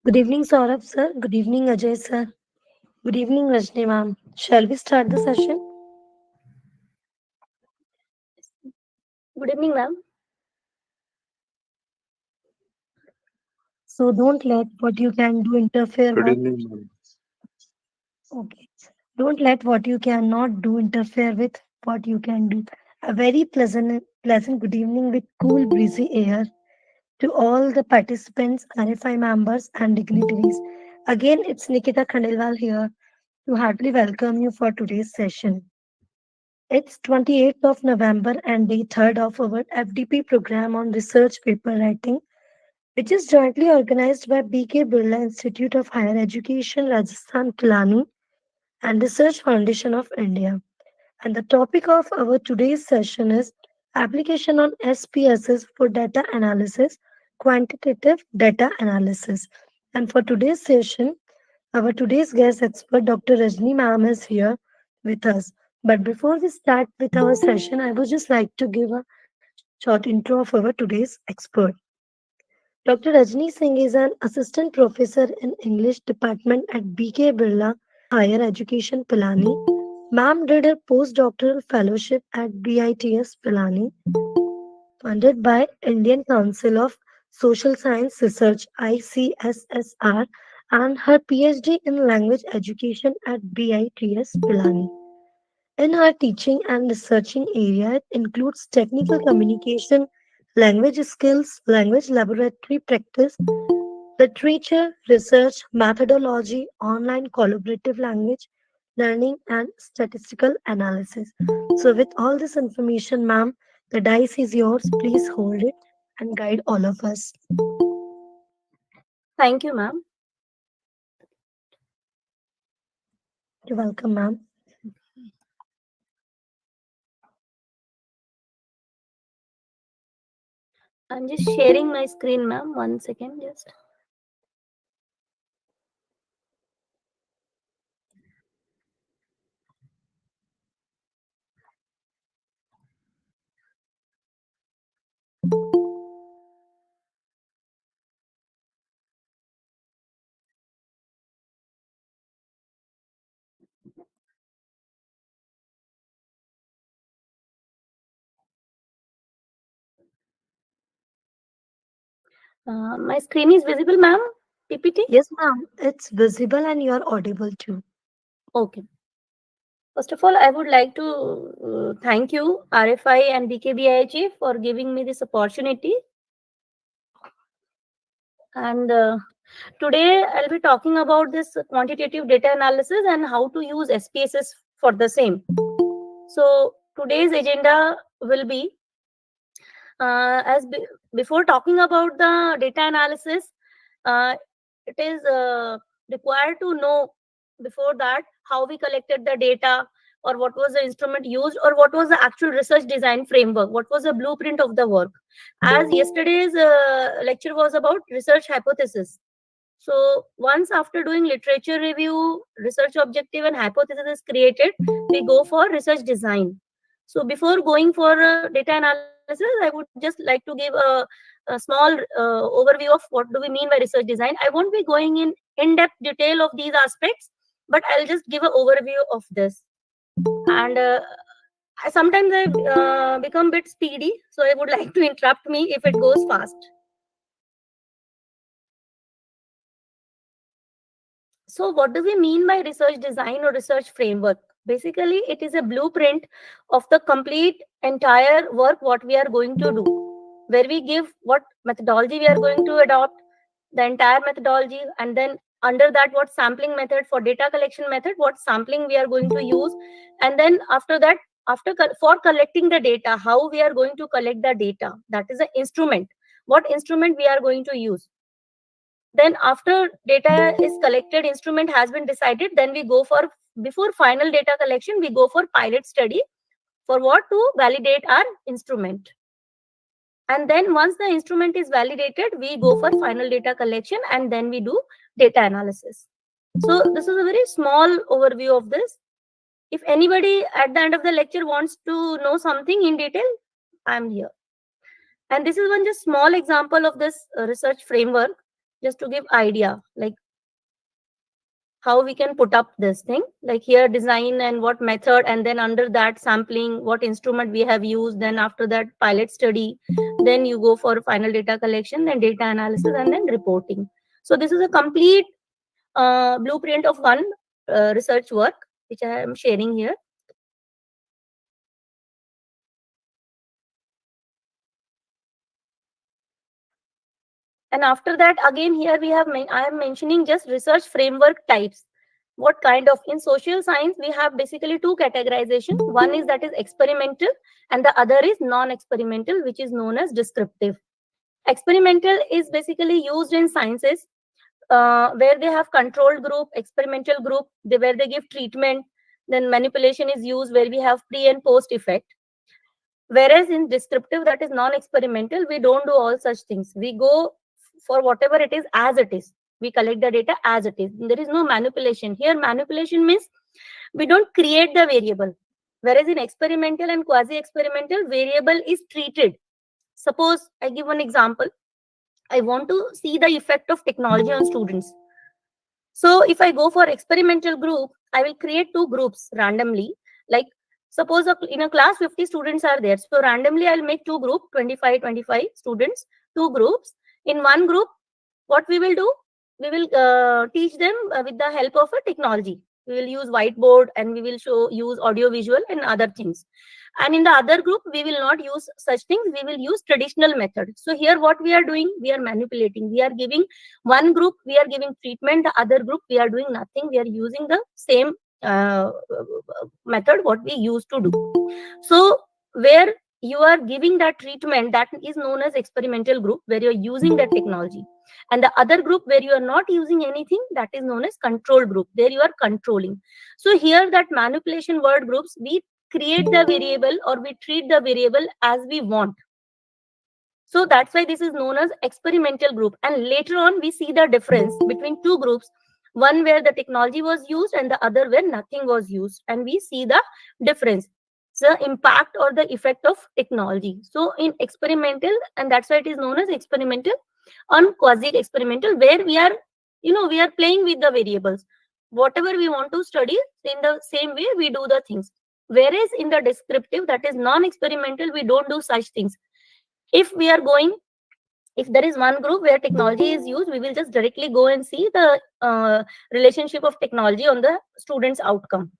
Good evening, Saurabh sir. Good evening, Ajay sir. Good evening, Rajni ma'am. Shall we start the session? Good evening, ma'am. So don't let what you can do interfere Good what. evening, ma'am. Okay. Don't let what you cannot do interfere with what you can do. A very pleasant good evening with cool, breezy air to all the participants, RFI members, and dignitaries. Again, it's Nikita Khandelwal here to heartily welcome you for today's session. It's 28th of November and day 3rd of our FDP program on research paper writing, which is jointly organized by BK Birla Institute of Higher Education, Rajasthan, Kilani, and Research Foundation of India. And the topic of our today's session is application on SPSS for data analysis, quantitative data analysis. And for today's session, our today's guest expert, Dr. Rajni ma'am, is here with us. But before we start with our session, I would just like to give a short intro of our today's expert. Dr. Rajni Singh is an assistant professor in English department at BK Birla Higher Education Pilani. Ma'am did her postdoctoral fellowship at BITS Pilani, funded by Indian Council of Social Science Research ICSSR, and her PhD in language education at BITS Pilani. In her teaching and researching area, it includes technical communication, language skills, language laboratory practice, literature, research, methodology, online collaborative language, learning, and statistical analysis. So, with all this information, ma'am, the dice is yours. Please hold it and guide all of us. Thank you, ma'am. You're welcome, ma'am. I'm just sharing my screen, ma'am. 1 second, just. My screen is visible, ma'am. PPT. Yes, ma'am, it's visible and you're audible too. Okay. First of all, I would like to thank you, RFI and BKBIG, for giving me this opportunity. And today I'll be talking about this quantitative data analysis and how to use SPSS for the same. So today's agenda will be before talking about the data analysis, uh, it is required to know before that how we collected the data, or what was the instrument used, or what was the actual research design framework, what was the blueprint of the work. As yesterday's lecture was about research hypothesis, so once after doing literature review, research objective and hypothesis is created, we go for research design. So before going for data analysis, I would just like to give a small overview of what do we mean by research design. I won't be going in-depth detail of these aspects, but I'll just give an overview of this. And sometimes I become a bit speedy, so I would like to interrupt me if it goes fast. So, what do we mean by research design or research framework? Basically, it is a blueprint of the complete entire work what we are going to do, where we give what methodology we are going to adopt, the entire methodology, and then under that, what sampling method for data collection method, what sampling we are going to use, and then after that, for collecting the data, how we are going to collect the data. That is the instrument. What instrument we are going to use. Then after data is collected, instrument has been decided, then we go for, before final data collection, we go for pilot study for what, to validate our instrument. And then once the instrument is validated, we go for final data collection, and then we do data analysis. So this is a very small overview of this. If anybody at the end of the lecture wants to know something in detail, I'm here. And this is one just small example of this research framework. just to give idea, like how we can put up this thing, like here design and what method, and then under that sampling, what instrument we have used, then after that pilot study, then you go for final data collection, then data analysis, and then reporting. So this is a complete blueprint of one research work which I am sharing here. And after that, again, here we have, I am mentioning just research framework types. What kind of, in social science, we have basically two categorization. One is that is experimental, and the other is non-experimental, which is known as descriptive. Experimental is basically used in sciences where they have controlled group, experimental group, where they give treatment. Then manipulation is used where we have pre and post effect. Whereas in descriptive, that is non-experimental, we don't do all such things. We go for whatever it is as it is. We collect the data as it is. There is no manipulation. Here, manipulation means we don't create the variable. Whereas in experimental and quasi-experimental, variable is treated. Suppose I give one example. I want to see the effect of technology on students. So if I go for experimental group, I will create two groups randomly. Like suppose in a class 50 students are there. So randomly I'll make two group, 25 students, two groups. In one group, what we will do? We will teach them with the help of a technology. We will use whiteboard and we will use audio visual and other things. And in the other group, we will not use such things. We will use traditional method. So here what we are doing, we are manipulating. We are giving one group, we are giving treatment. The other group, we are doing nothing. We are using the same method what we used to do. So where you are giving that treatment, that is known as experimental group, where you're using that technology. And the other group where you are not using anything, that is known as control group. There you are controlling. So here that manipulation word groups, we create the variable or we treat the variable as we want. So that's why this is known as experimental group. And later on, we see the difference between two groups, one where the technology was used and the other where nothing was used. And we see the difference, the impact or the effect of technology. So in experimental, and that's why it is known as experimental, on quasi-experimental, where we are, we are playing with the variables. Whatever we want to study, in the same way we do the things. Whereas in the descriptive, that is non-experimental, we don't do such things. If we are going, if there is one group where technology is used, we will just directly go and see the relationship of technology on the student's outcome,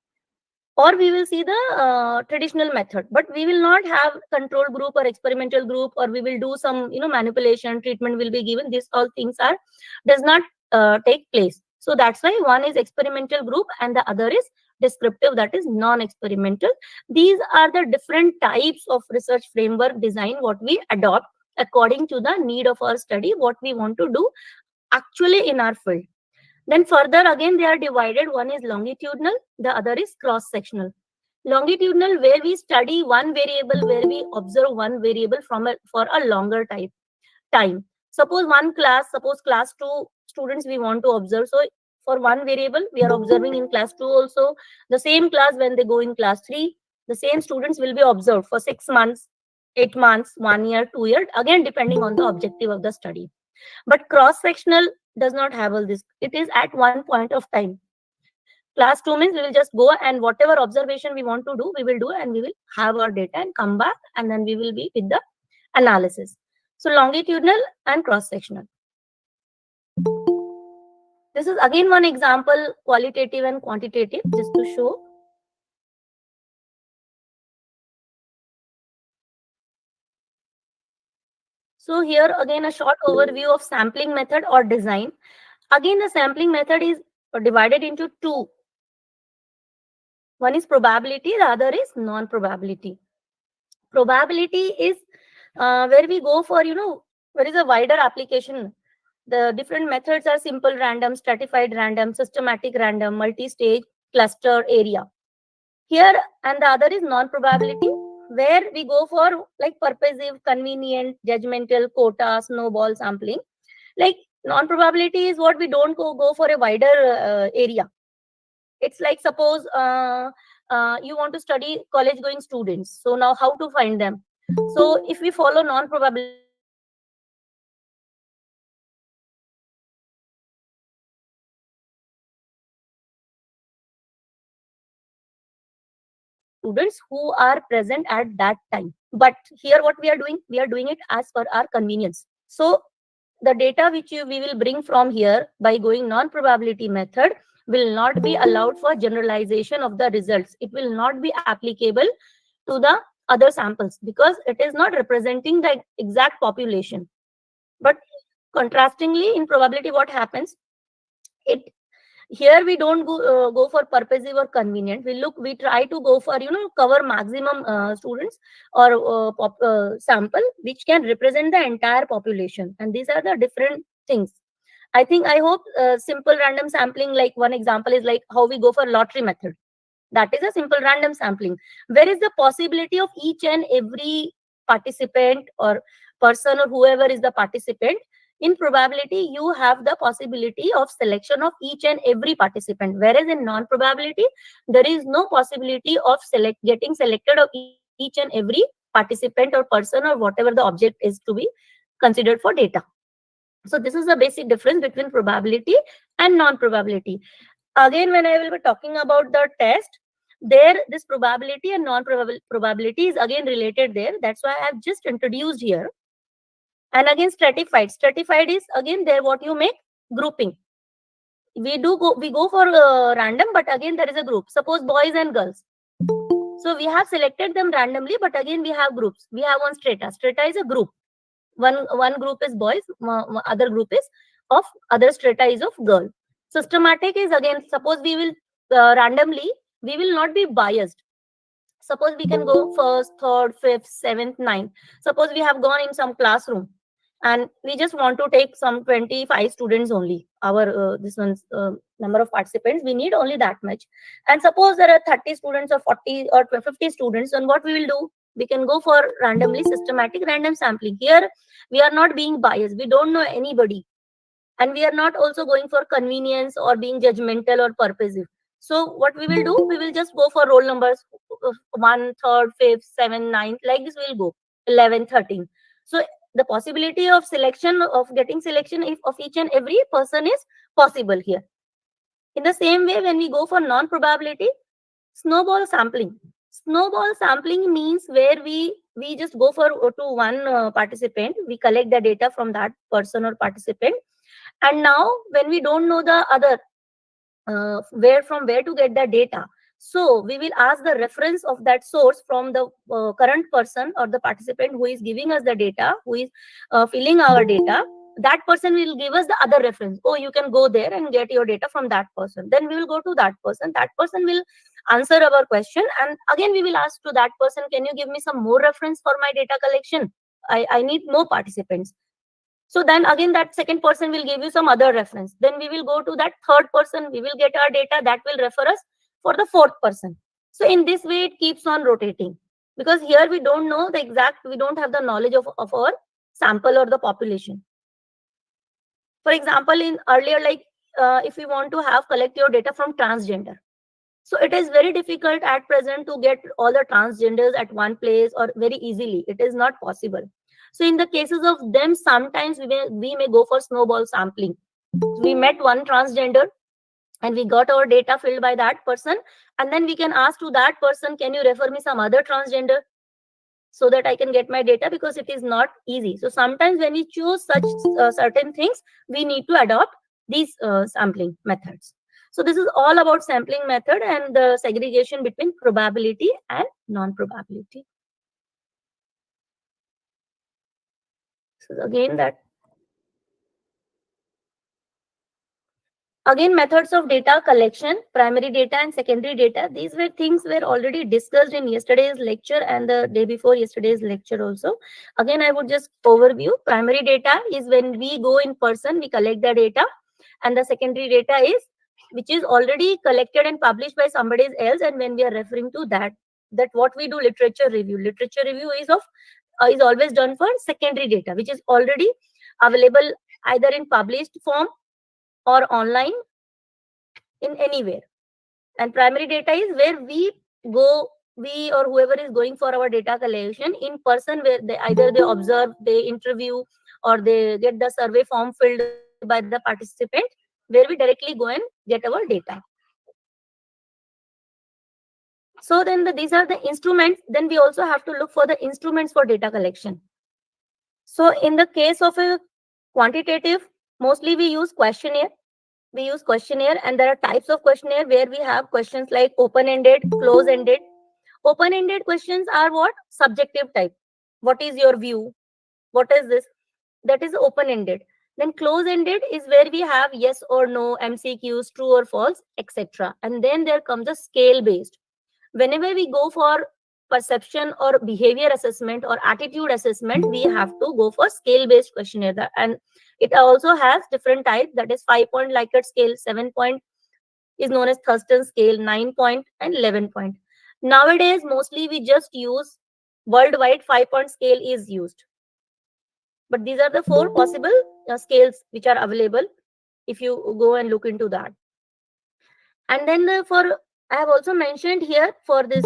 or we will see the traditional method, but we will not have control group or experimental group, or we will do some manipulation, treatment will be given. These all things are does not take place. So that's why one is experimental group and the other is descriptive, that is non-experimental. These are the different types of research framework design what we adopt according to the need of our study, what we want to do actually in our field. Then further again they are divided. One is longitudinal, the other is cross-sectional. Longitudinal, where we study one variable, where we observe one variable for a longer time. Suppose one class, suppose class 2 students we want to observe. So for one variable, we are observing in class 2 also. The same class when they go in class 3, the same students will be observed for 6 months, 8 months, 1 year, 2 years, again depending on the objective of the study. But cross-sectional does not have all this. It is at one point of time. Class 2 means we will just go and whatever observation we want to do, we will do and we will have our data and come back and then we will be with the analysis. So longitudinal and cross-sectional. This is again one example, qualitative and quantitative, just to show. So here again a short overview of sampling method or design. Again, the sampling method is divided into two. One is probability, the other is non-probability. Probability is where we go for, there is a wider application. The different methods are simple random, stratified random, systematic random, multi-stage, cluster, area. Here, and the other is non-probability, where we go for like purposive, convenient, judgmental, quota, snowball sampling. Like non-probability is what we don't go for a wider area. It's like suppose you want to study college going students. So now how to find them? So if we follow non-probability, students who are present at that time. But here what we are doing it as per our convenience. So the data which we will bring from here by going non-probability method will not be allowed for generalization of the results. It will not be applicable to the other samples because it is not representing the exact population. But contrastingly, in probability, what happens? It here we don't go for purposive or convenient. We try to go for cover maximum students or sample which can represent the entire population, and these are the different things. I hope simple random sampling, like one example is like how we go for lottery method. That is a simple random sampling. Where is the possibility of each and every participant or person or whoever is the participant? In probability, you have the possibility of selection of each and every participant. Whereas in non-probability, there is no possibility of getting selected of each and every participant or person or whatever the object is to be considered for data. So this is the basic difference between probability and non-probability. Again, when I will be talking about the test, there this probability and non-probability is again related there. That's why I have just introduced here. And again, stratified. Stratified is again there what you make grouping. We go for random, but again there is a group. Suppose boys and girls. So we have selected them randomly, but again we have groups. We have one strata. Strata is a group. One group is boys, other group is of other strata is of girl. Systematic is again, suppose we will randomly, we will not be biased. Suppose we can go first, third, fifth, seventh, ninth. Suppose we have gone in some classroom and we just want to take some 25 students only. Our this one's number of participants, we need only that much. And suppose there are 30 students or 40 or 50 students, and what we will do? We can go for randomly systematic random sampling. Here we are not being biased. We don't know anybody, and we are not also going for convenience or being judgmental or purposive. So what we will do, we will just go for roll numbers, one, third, fifth, seventh, ninth, like this we will go 11, 13. So the possibility of selection, of getting selection of each and every person is possible here. In the same way, when we go for non-probability, snowball sampling. Snowball sampling means where we just go for to one participant, we collect the data from that person or participant, and now when we don't know the other where to get the data, so we will ask the reference of that source from the current person or the participant who is giving us the data, who is filling our data. That person will give us the other reference. Oh, you can go there and get your data from that person. Then we will go to that person. That person will answer our question, and again we will ask to that person, can you give me some more reference for my data collection? I need more participants. So then again that second person will give you some other reference. Then we will go to that third person. We will get our data that will refer us for the fourth person. So in this way, it keeps on rotating, because here we don't know the exact, we don't have the knowledge of our sample or the population. For example, in earlier, like if we want to have collect your data from transgender. So it is very difficult at present to get all the transgenders at one place or very easily. It is not possible. So in the cases of them, sometimes we may go for snowball sampling. We met one transgender and we got our data filled by that person, and then we can ask to that person, can you refer me some other transgender so that I can get my data, because it is not easy. So sometimes when we choose such certain things, we need to adopt these sampling methods. So this is all about sampling method and the segregation between probability and non-probability. So again, methods of data collection, primary data and secondary data. These were things were already discussed in yesterday's lecture and the day before yesterday's lecture also. Again, I would just overview. Primary data is when we go in person, we collect the data, and the secondary data is which is already collected and published by somebody else, and when we are referring to that what we do, literature review. Literature review is always done for secondary data, which is already available either in published form or online in anywhere. And primary data is where we or whoever is going for our data collection in person, where they either they observe, they interview, or they get the survey form filled by the participant, where we directly go and get our data. So then these are the instruments. Then we also have to look for the instruments for data collection. So in the case of a quantitative, mostly we use questionnaire. We use questionnaire, and there are types of questionnaire where we have questions like open-ended, close-ended. Open-ended questions are what? Subjective type. What is your view? What is this? That is open-ended. Then close-ended is where we have yes or no, MCQs, true or false, etc. And then there comes a scale-based. Whenever we go for perception or behavior assessment or attitude assessment, we have to go for scale based questionnaire. And it also has different types, that is 5 point Likert scale, 7 point is known as Thurston scale, 9 point and 11 point. Nowadays mostly we just use worldwide 5 point scale is used, but these are the four possible scales which are available if you go and look into that. And then for I have also mentioned here for this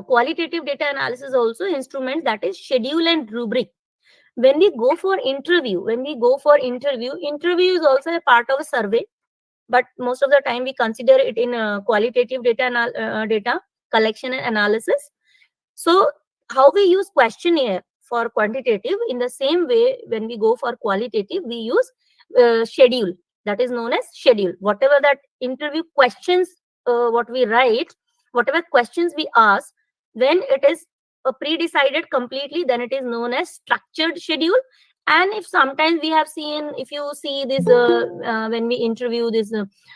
qualitative data analysis also instrument, that is schedule and rubric. When we go for interview is also a part of a survey, but most of the time we consider it in qualitative data collection and analysis. So how we use questionnaire for quantitative, in the same way when we go for qualitative we use schedule, that is known as schedule. Whatever that interview questions, what we write, whatever questions we ask, when it is pre-decided completely, then it is known as structured schedule. And if sometimes we have seen, if you see this when we interview these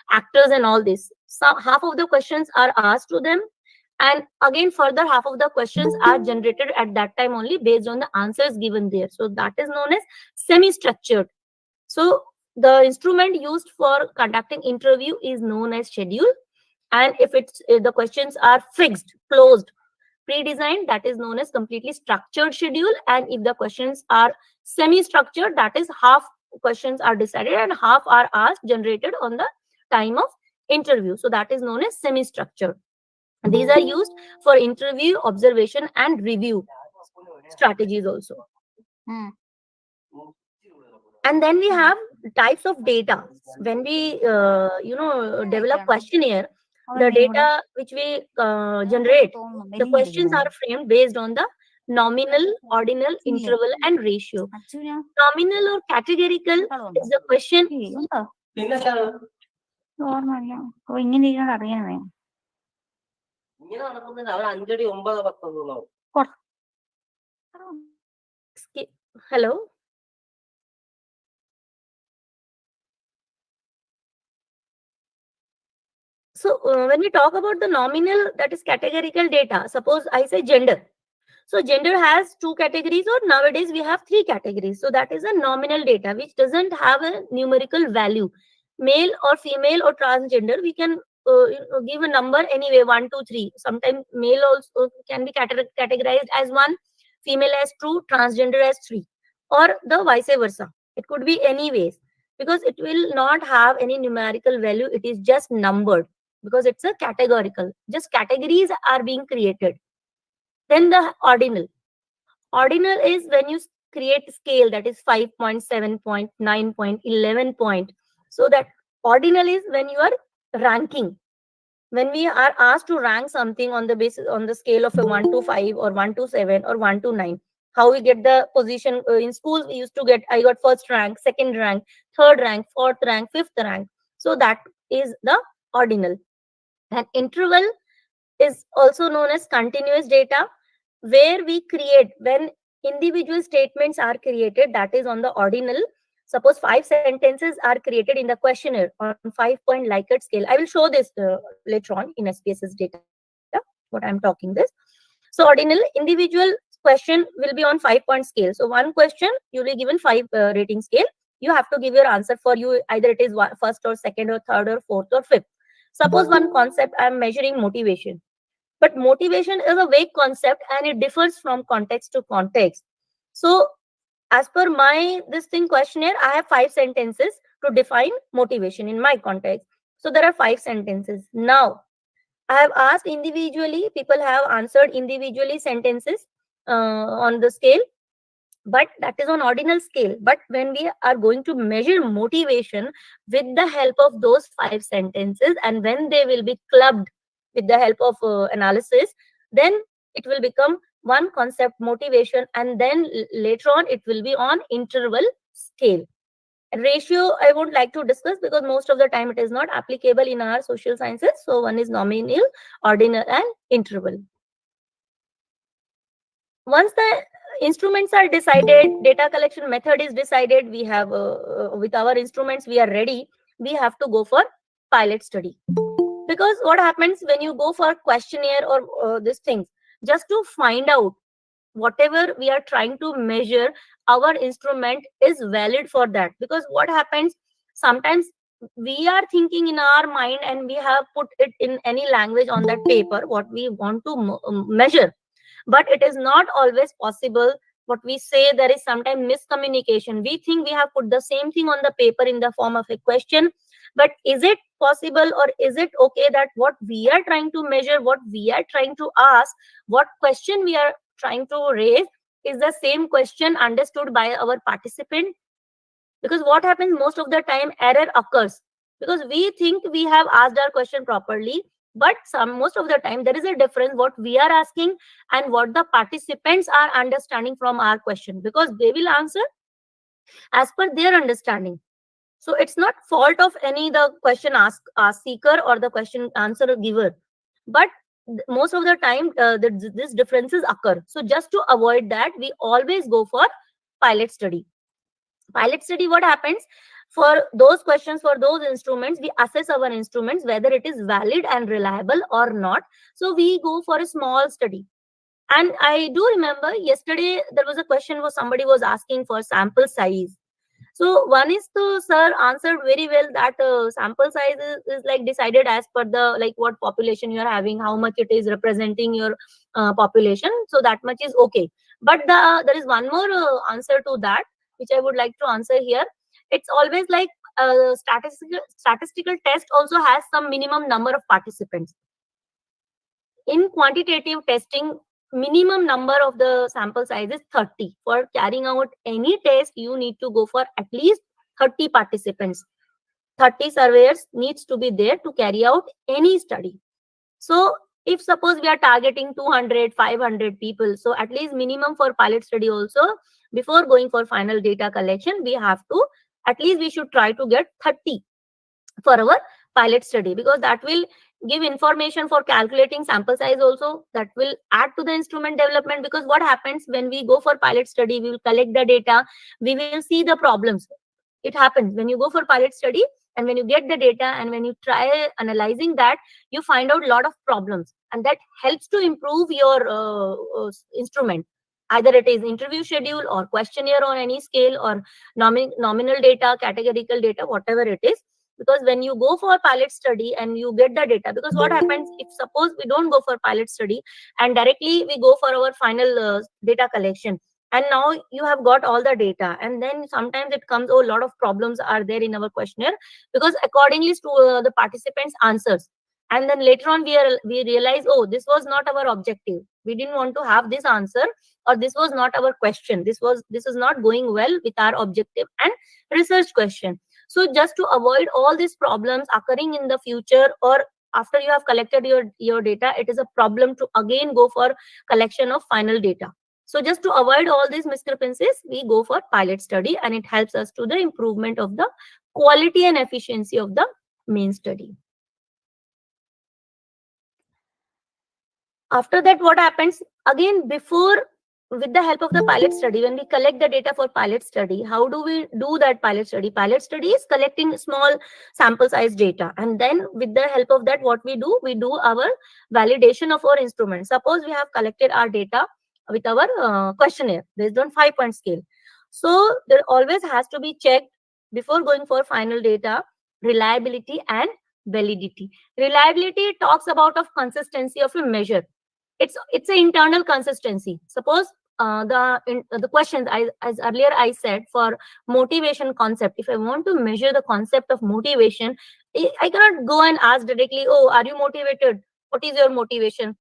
actors and all this, some half of the questions are asked to them, and again further half of the questions are generated at that time only based on the answers given there. So that is known as semi structured. So the instrument used for conducting interview is known as schedule. And if the questions are fixed, closed, pre-designed, that is known as completely structured schedule. And if the questions are semi structured, that is half questions are decided and half are asked, generated on the time of interview, so that is known as semi structured. These are used for interview, observation, and review strategies also. Hmm. And then we have types of data. When we develop questionnaire, the data which we generate, the questions are framed based on the nominal, ordinal, interval, and ratio. Nominal or categorical is the question. ഓർമ്മയില്ല. ഓ ഇങ്ങനെ ഇരിക്കണത് അറിയാമേ. Hello. So when we talk about the nominal, that is categorical data, suppose I say gender. So gender has two categories, or nowadays we have three categories. So that is a nominal data which doesn't have a numerical value. Male or female or transgender, we can give a number anyway, 1, 2, 3. Sometimes male also can be categorized as 1, female as 2, transgender as 3, or the vice versa. It could be any ways, because it will not have any numerical value. It is just numbered because it's a categorical. Just categories are being created. Then the ordinal. Ordinal is when you create scale, that is 5 point, 7 point, 9 point, 11 point. So that ordinal is when you are ranking. When we are asked to rank something on the basis, on the scale of a 1 to 5 or 1 to 7 or 1 to 9, how we get the position in schools, we used to get, I got first rank, second rank, third rank, fourth rank, fifth rank. So that is the ordinal. And interval is also known as continuous data, where we create when individual statements are created, that is on the ordinal. Suppose 5 sentences are created in the questionnaire on 5 point Likert scale. I will show this later on in SPSS data, what I'm talking this. So ordinal, individual question will be on 5 point scale. So one question you will be given 5 rating scale. You have to give your answer for you, either it is first or second or third or fourth or fifth. Suppose one concept I am measuring motivation, but motivation is a vague concept and it differs from context to context. So as per my this thing questionnaire, I have 5 sentences to define motivation in my context. So there are 5 sentences. Now I have asked individually, people have answered individually sentences on the scale, but that is on ordinal scale. But when we are going to measure motivation with the help of those 5 sentences, and when they will be clubbed with the help of analysis, then it will become one concept motivation, and then later on it will be on interval scale. Ratio I would like to discuss because most of the time it is not applicable in our social sciences. So one is nominal, ordinal, and interval. Once the instruments are decided, data collection method is decided, we have with our instruments we are ready, we have to go for pilot study. Because what happens when you go for questionnaire or these things, just to find out whatever we are trying to measure, our instrument is valid for that. Because what happens, sometimes we are thinking in our mind and we have put it in any language on that paper what we want to measure, but it is not always possible. What we say, there is sometimes miscommunication. We think we have put the same thing on the paper in the form of a question, but is it possible or is it okay that what we are trying to measure, what we are trying to ask, what question we are trying to raise is the same question understood by our participant? Because what happens, most of the time error occurs because we think we have asked our question properly, but most of the time there is a difference what we are asking and what the participants are understanding from our question, because they will answer as per their understanding. So it's not fault of any the question ask seeker or the question answer giver, but most of the time this differences occur. So just to avoid that, we always go for pilot study. Pilot study, what happens, for those questions, for those instruments, we assess our instruments whether it is valid and reliable or not. So we go for a small study. And I do remember yesterday there was a question where somebody was asking for sample size. So one is the sir answered very well that sample size is like decided as per the like what population you are having, how much it is representing your population. So that much is okay. But there is one more answer to that which I would like to answer here. It's always like statistical test also has some minimum number of participants. In quantitative testing, minimum number of the sample size is 30. For carrying out any test, you need to go for at least 30 participants. 30 surveyors needs to be there to carry out any study. So if suppose we are targeting 200, 500 people, so at least minimum for pilot study also, before going for final data collection, we have to, at least we should try to get 30 for our pilot study, because that will give information for calculating sample size also, that will add to the instrument development. Because what happens when we go for pilot study, we will collect the data, we will see the problems. It happens when you go for pilot study and when you get the data and when you try analyzing that, you find out a lot of problems, and that helps to improve your instrument. Either it is interview schedule or questionnaire on any scale or nominal data, categorical data, whatever it is. Because when you go for pilot study and you get the data, because what happens if suppose we don't go for pilot study and directly we go for our final data collection, and now you have got all the data, and then sometimes it comes, oh, a lot of problems are there in our questionnaire because accordingly to the participants answers, and then later on we realize, oh, this was not our objective, we didn't want to have this answer, or this was not our question, this is not going well with our objective and research question. So just to avoid all these problems occurring in the future, or after you have collected your data, it is a problem to again go for collection of final data. So just to avoid all these discrepancies, we go for pilot study, and it helps us to the improvement of the quality and efficiency of the main study. After that, what happens again, before, with the help of the pilot study, when we collect the data for pilot study, how do we do that pilot study? Pilot study is collecting small sample size data, and then with the help of that, what we do our validation of our instrument. Suppose we have collected our data with our questionnaire based on 5-point scale. So there always has to be checked before going for final data, reliability and validity. Reliability talks about of consistency of a measure. It's an internal consistency. Suppose the questions, as earlier I said, for motivation concept, if I want to measure the concept of motivation, I cannot go and ask directly, oh, are you motivated, what is your motivation?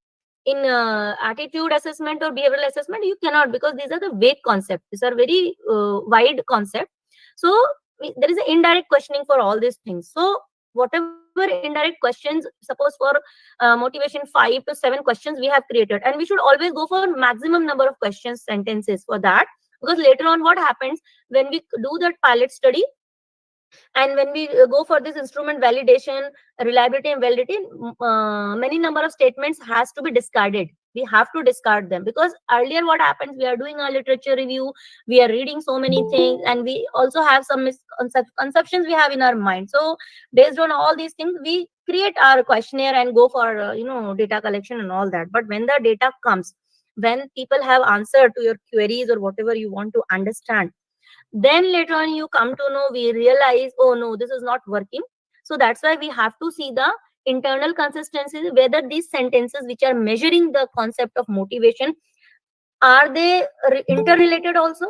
In attitude assessment or behavioral assessment, you cannot, because these are the vague concepts, these are very wide concept. So there is an indirect questioning for all these things. So whatever indirect questions, suppose for motivation 5 to 7 questions we have created, and we should always go for maximum number of questions, sentences for that, because later on what happens when we do that pilot study, and when we go for this instrument validation, reliability and validity, many number of statements has to be discarded. We have to discard them, because earlier what happens, we are doing a literature review, we are reading so many things, and we also have some misconceptions we have in our mind. So based on all these things, we create our questionnaire and go for data collection and all that. But when the data comes, when people have answered to your queries or whatever you want to understand, then later on you come to know, we realize, oh no, this is not working. So that's why we have to see the internal consistencies, whether these sentences which are measuring the concept of motivation, are they interrelated also?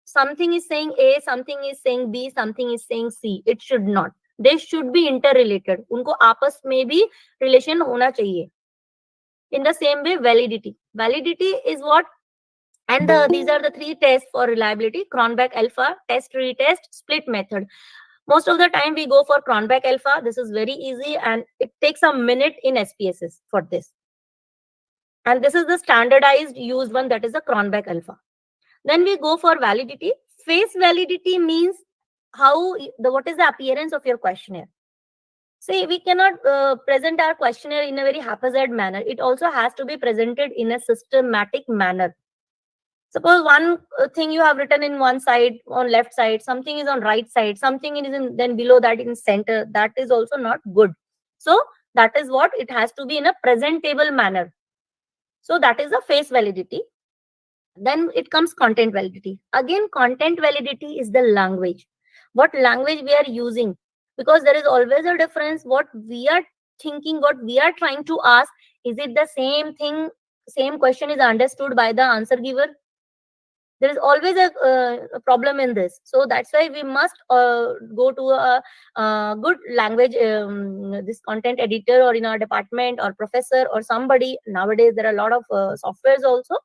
Something is saying A, something is saying B, something is saying C. It should not. They should be interrelated. उनको आपस में भी relation होना चाहिए. In the same way, validity. Validity is what? And these are the 3 tests for reliability: Cronbach alpha, test, retest, split method. Most of the time we go for Cronbach alpha. This is very easy and it takes a minute in SPSS for this. And this is the standardized used one, that is the Cronbach alpha. Then we go for validity. Face validity means what is the appearance of your questionnaire. See, we cannot present our questionnaire in a very haphazard manner. It also has to be presented in a systematic manner. Suppose one thing you have written in one side, on left side, something is on right side, something is then below that in center. That is also not good. So that is what it has to be in a presentable manner. So that is the face validity. Then it comes content validity. Again, content validity is the language. What language we are using, because there is always a difference. What we are thinking, what we are trying to ask, is it the same thing, same question is understood by the answer giver? There is always a problem in this. So that's why we must go to a good language, this content editor, or in our department, or professor, or somebody. Nowadays there are a lot of softwares also.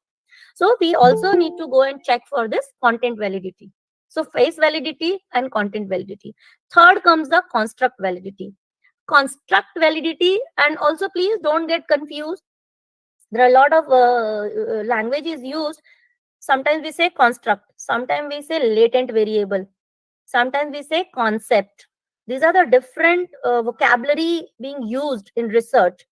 So we also need to go and check for this content validity. So face validity and content validity. Third comes the construct validity. Construct validity, and also please don't get confused. There are a lot of languages used. Sometimes we say construct, sometimes we say latent variable, sometimes we say concept. These are the different vocabulary being used in research.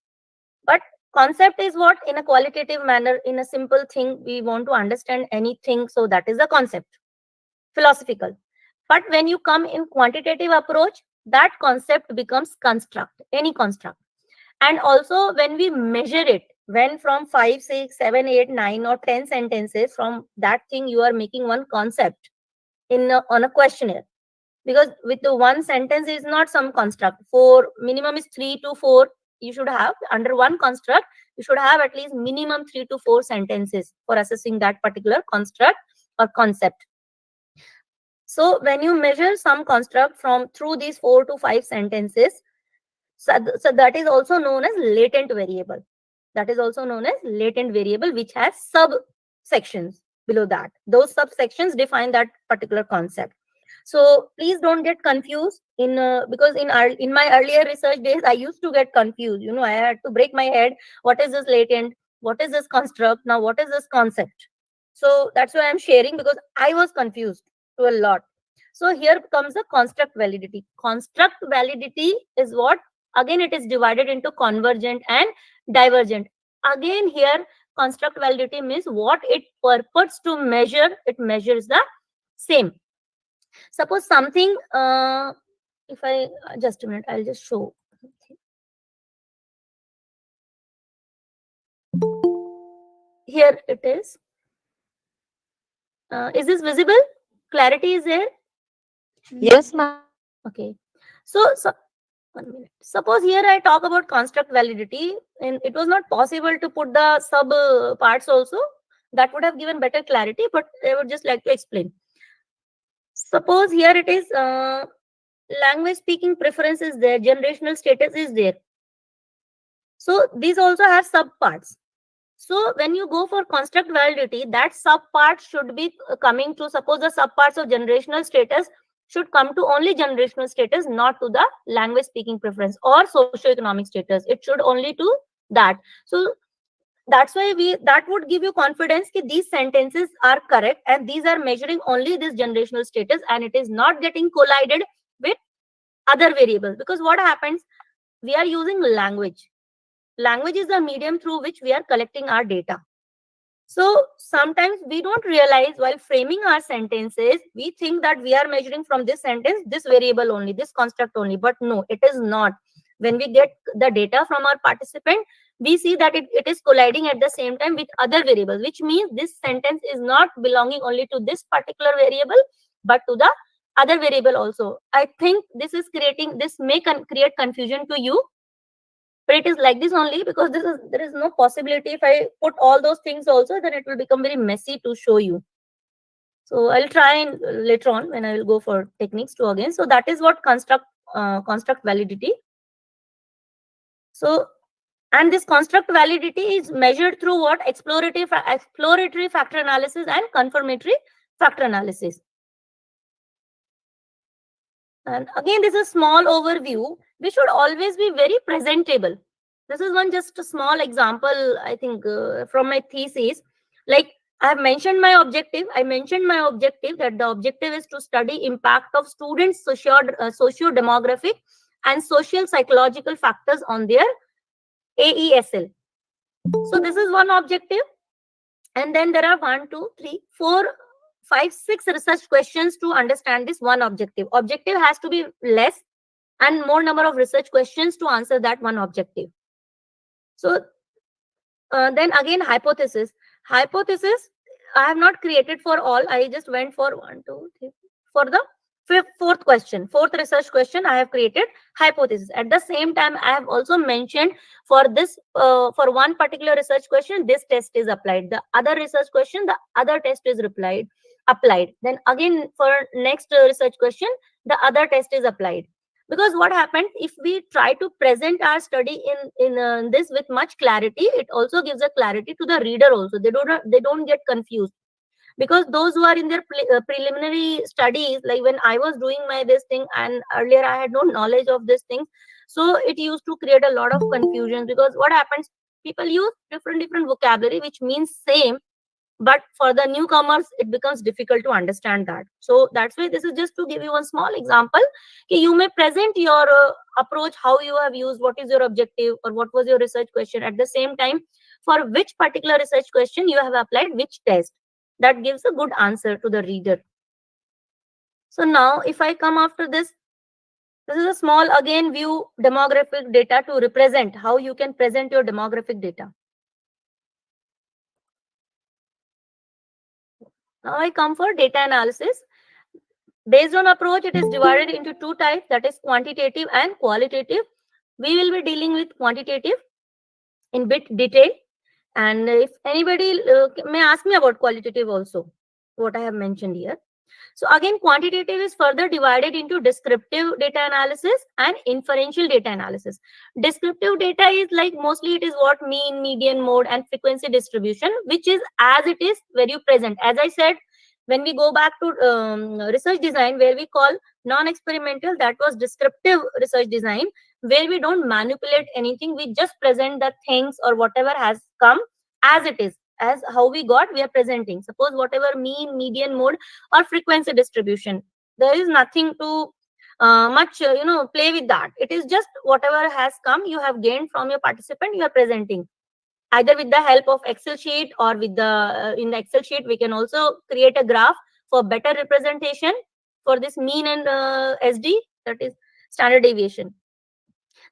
But concept is what? In a qualitative manner, in a simple thing, we want to understand anything. So that is the concept, philosophical. But when you come in quantitative approach, that concept becomes construct, any construct. And also when we measure it, when from 5, 6, 7, 8, 9 or 10 sentences, from that thing you are making one concept on a questionnaire. Because with the one sentence is not some construct. For minimum is 3 to 4, you should have under one construct, you should have at least minimum 3 to 4 sentences for assessing that particular construct or concept. So when you measure some construct from through these 4 to 5 sentences, so that is also known as latent variable. That is also known as latent variable, which has subsections below that. Those subsections define that particular concept. So please don't get confused because in my earlier research days, I used to get confused. I had to break my head. What is this latent? What is this construct? Now, what is this concept? So that's why I'm sharing, because I was confused to a lot. So here comes the construct validity. Construct validity is what? Again, it is divided into convergent and divergent. Again, here construct validity means what it purports to measure. It measures the same. Suppose something, if I just a minute, I'll just show. Here it is. Is this visible? Clarity is there? Yes, ma'am. Okay. So 1 minute. Suppose here I talk about construct validity, and it was not possible to put the sub parts also. That would have given better clarity, but I would just like to explain. Suppose here it is language speaking preference is there, generational status is there. So these also have sub parts. So when you go for construct validity, that sub part should be coming to, suppose the sub parts of generational status should come to only generational status, not to the language speaking preference or socioeconomic status. It should only to that. So that's why that would give you confidence that these sentences are correct and these are measuring only this generational status, and it is not getting collided with other variables. Because what happens, we are using language is the medium through which we are collecting our data. So sometimes we don't realize while framing our sentences, we think that we are measuring from this sentence, this variable only, this construct only. But no, it is not. When we get the data from our participant, we see that it is colliding at the same time with other variables, which means this sentence is not belonging only to this particular variable, but to the other variable also. I think this may create confusion to you, but it is like this only because there is no possibility. If I put all those things also, then it will become very messy to show you. So I'll try and later on when I will go for techniques to again. So that is what construct validity. So, and this construct validity is measured through what? Exploratory factor analysis and confirmatory factor analysis. And again, this is a small overview. We should always be very presentable. This is just a small example, I think, from my thesis. Like I have mentioned my objective. I mentioned my objective that the objective is to study impact of students' socio-demographic and social psychological factors on their AESL. So this is one objective. And then there are 1, 2, 3, 4, 5, 6 research questions to understand this one objective. Objective has to be less and more number of research questions to answer that one objective. So then again, hypothesis. Hypothesis, I have not created for all. I just went for 1, 2, 3, for the fourth research question. I have created hypothesis. At the same time, I have also mentioned for this, for one particular research question, this test is applied. The other research question, the other test is applied. Then again, for next research question, the other test is applied. Because what happens, if we try to present our study in this with much clarity, it also gives a clarity to the reader also. They don't get confused. Because those who are in their preliminary studies, like when I was doing this thing, and earlier I had no knowledge of this thing, so it used to create a lot of confusion. Because what happens, people use different vocabulary which means same, but for the newcomers it becomes difficult to understand that. So that's why this is just to give you one small example. You may present your approach, how you have used, what is your objective, or what was your research question. At the same time, for which particular research question you have applied which test. That gives a good answer to the reader. So now if I come after this is a small again view demographic data to represent how you can present your demographic data. Now I come for data analysis. Based on approach, it is divided into two types, that is quantitative and qualitative. We will be dealing with quantitative in bit detail. And if anybody may ask me about qualitative also, what I have mentioned here. So again, quantitative is further divided into descriptive data analysis and inferential data analysis. Descriptive data is like mostly it is what mean, median, mode, and frequency distribution, which is as it is where you present. As I said, when we go back to research design, where we call non-experimental, that was descriptive research design, where we don't manipulate anything. We just present the things or whatever has come as it is, as how we got, we are presenting. Suppose whatever mean, median, mode, or frequency distribution, there is nothing to much play with that. It is just whatever has come, you have gained from your participant, you are presenting either with the help of Excel sheet, or with the in the Excel sheet we can also create a graph for better representation for this mean and SD, that is standard deviation.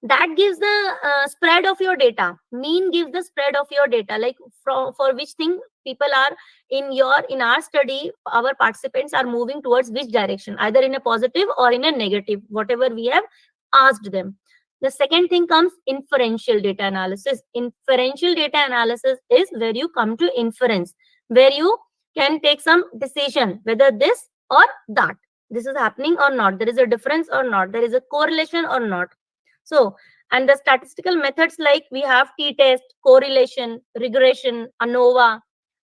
That gives the spread of your data. Mean gives the spread of your data, like for which thing people are in our study, our participants are moving towards which direction, either in a positive or in a negative, whatever we have asked them. The second thing comes inferential data analysis. Inferential data analysis is where you come to inference, where you can take some decision whether this or that, this is happening or not, there is a difference or not, there is a correlation or not. So, and the statistical methods, like we have t-test, correlation, regression, ANOVA,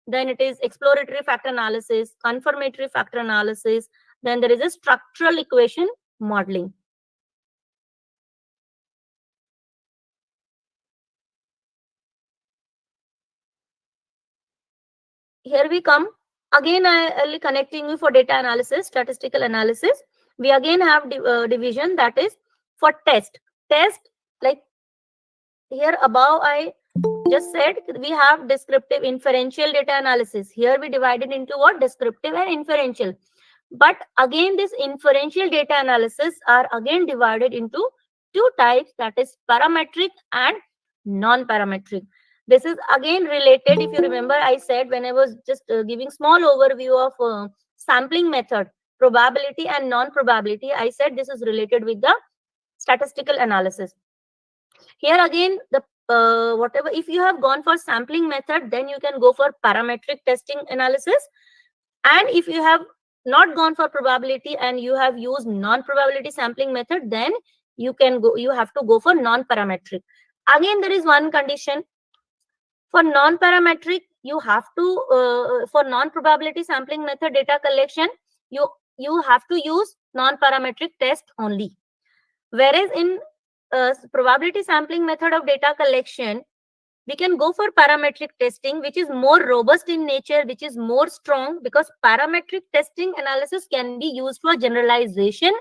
then it is exploratory factor analysis, confirmatory factor analysis, Then there is a structural equation modeling. Here we come. Again, I will connecting you for data analysis, statistical analysis. We again have division, that is for test. Test, like here above I just said, we have descriptive, inferential data analysis. Here we divided into what? Descriptive and inferential. But again, this inferential data analysis are again divided into two types, that is parametric and non-parametric. This is again related. If you remember, I said when I was just giving small overview of sampling method, probability and non-probability, I said this is related with the statistical analysis. Here again, the whatever, if you have gone for sampling method, then you can go for parametric testing analysis. And if you have not gone for probability and you have used non-probability sampling method, then you have to go for non-parametric. Again, there is one condition. For non-parametric, you have to for non-probability sampling method data collection, you have to use non-parametric test only. Whereas in probability sampling method of data collection, we can go for parametric testing, which is more robust in nature, which is more strong, because parametric testing analysis can be used for generalization,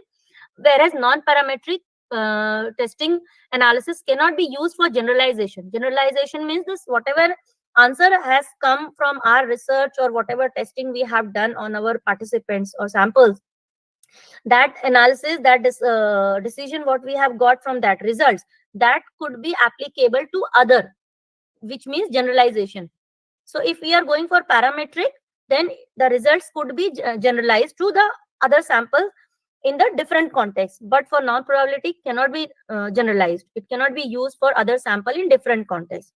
whereas non-parametric testing analysis cannot be used for generalization. Generalization means this, whatever answer has come from our research or whatever testing we have done on our participants or samples, that analysis, that decision what we have got from that results, that could be applicable to other, which means generalization. So if we are going for parametric, then the results could be generalized to the other sample in the different context. But for non-probability, cannot be generalized. It cannot be used for other sample in different context.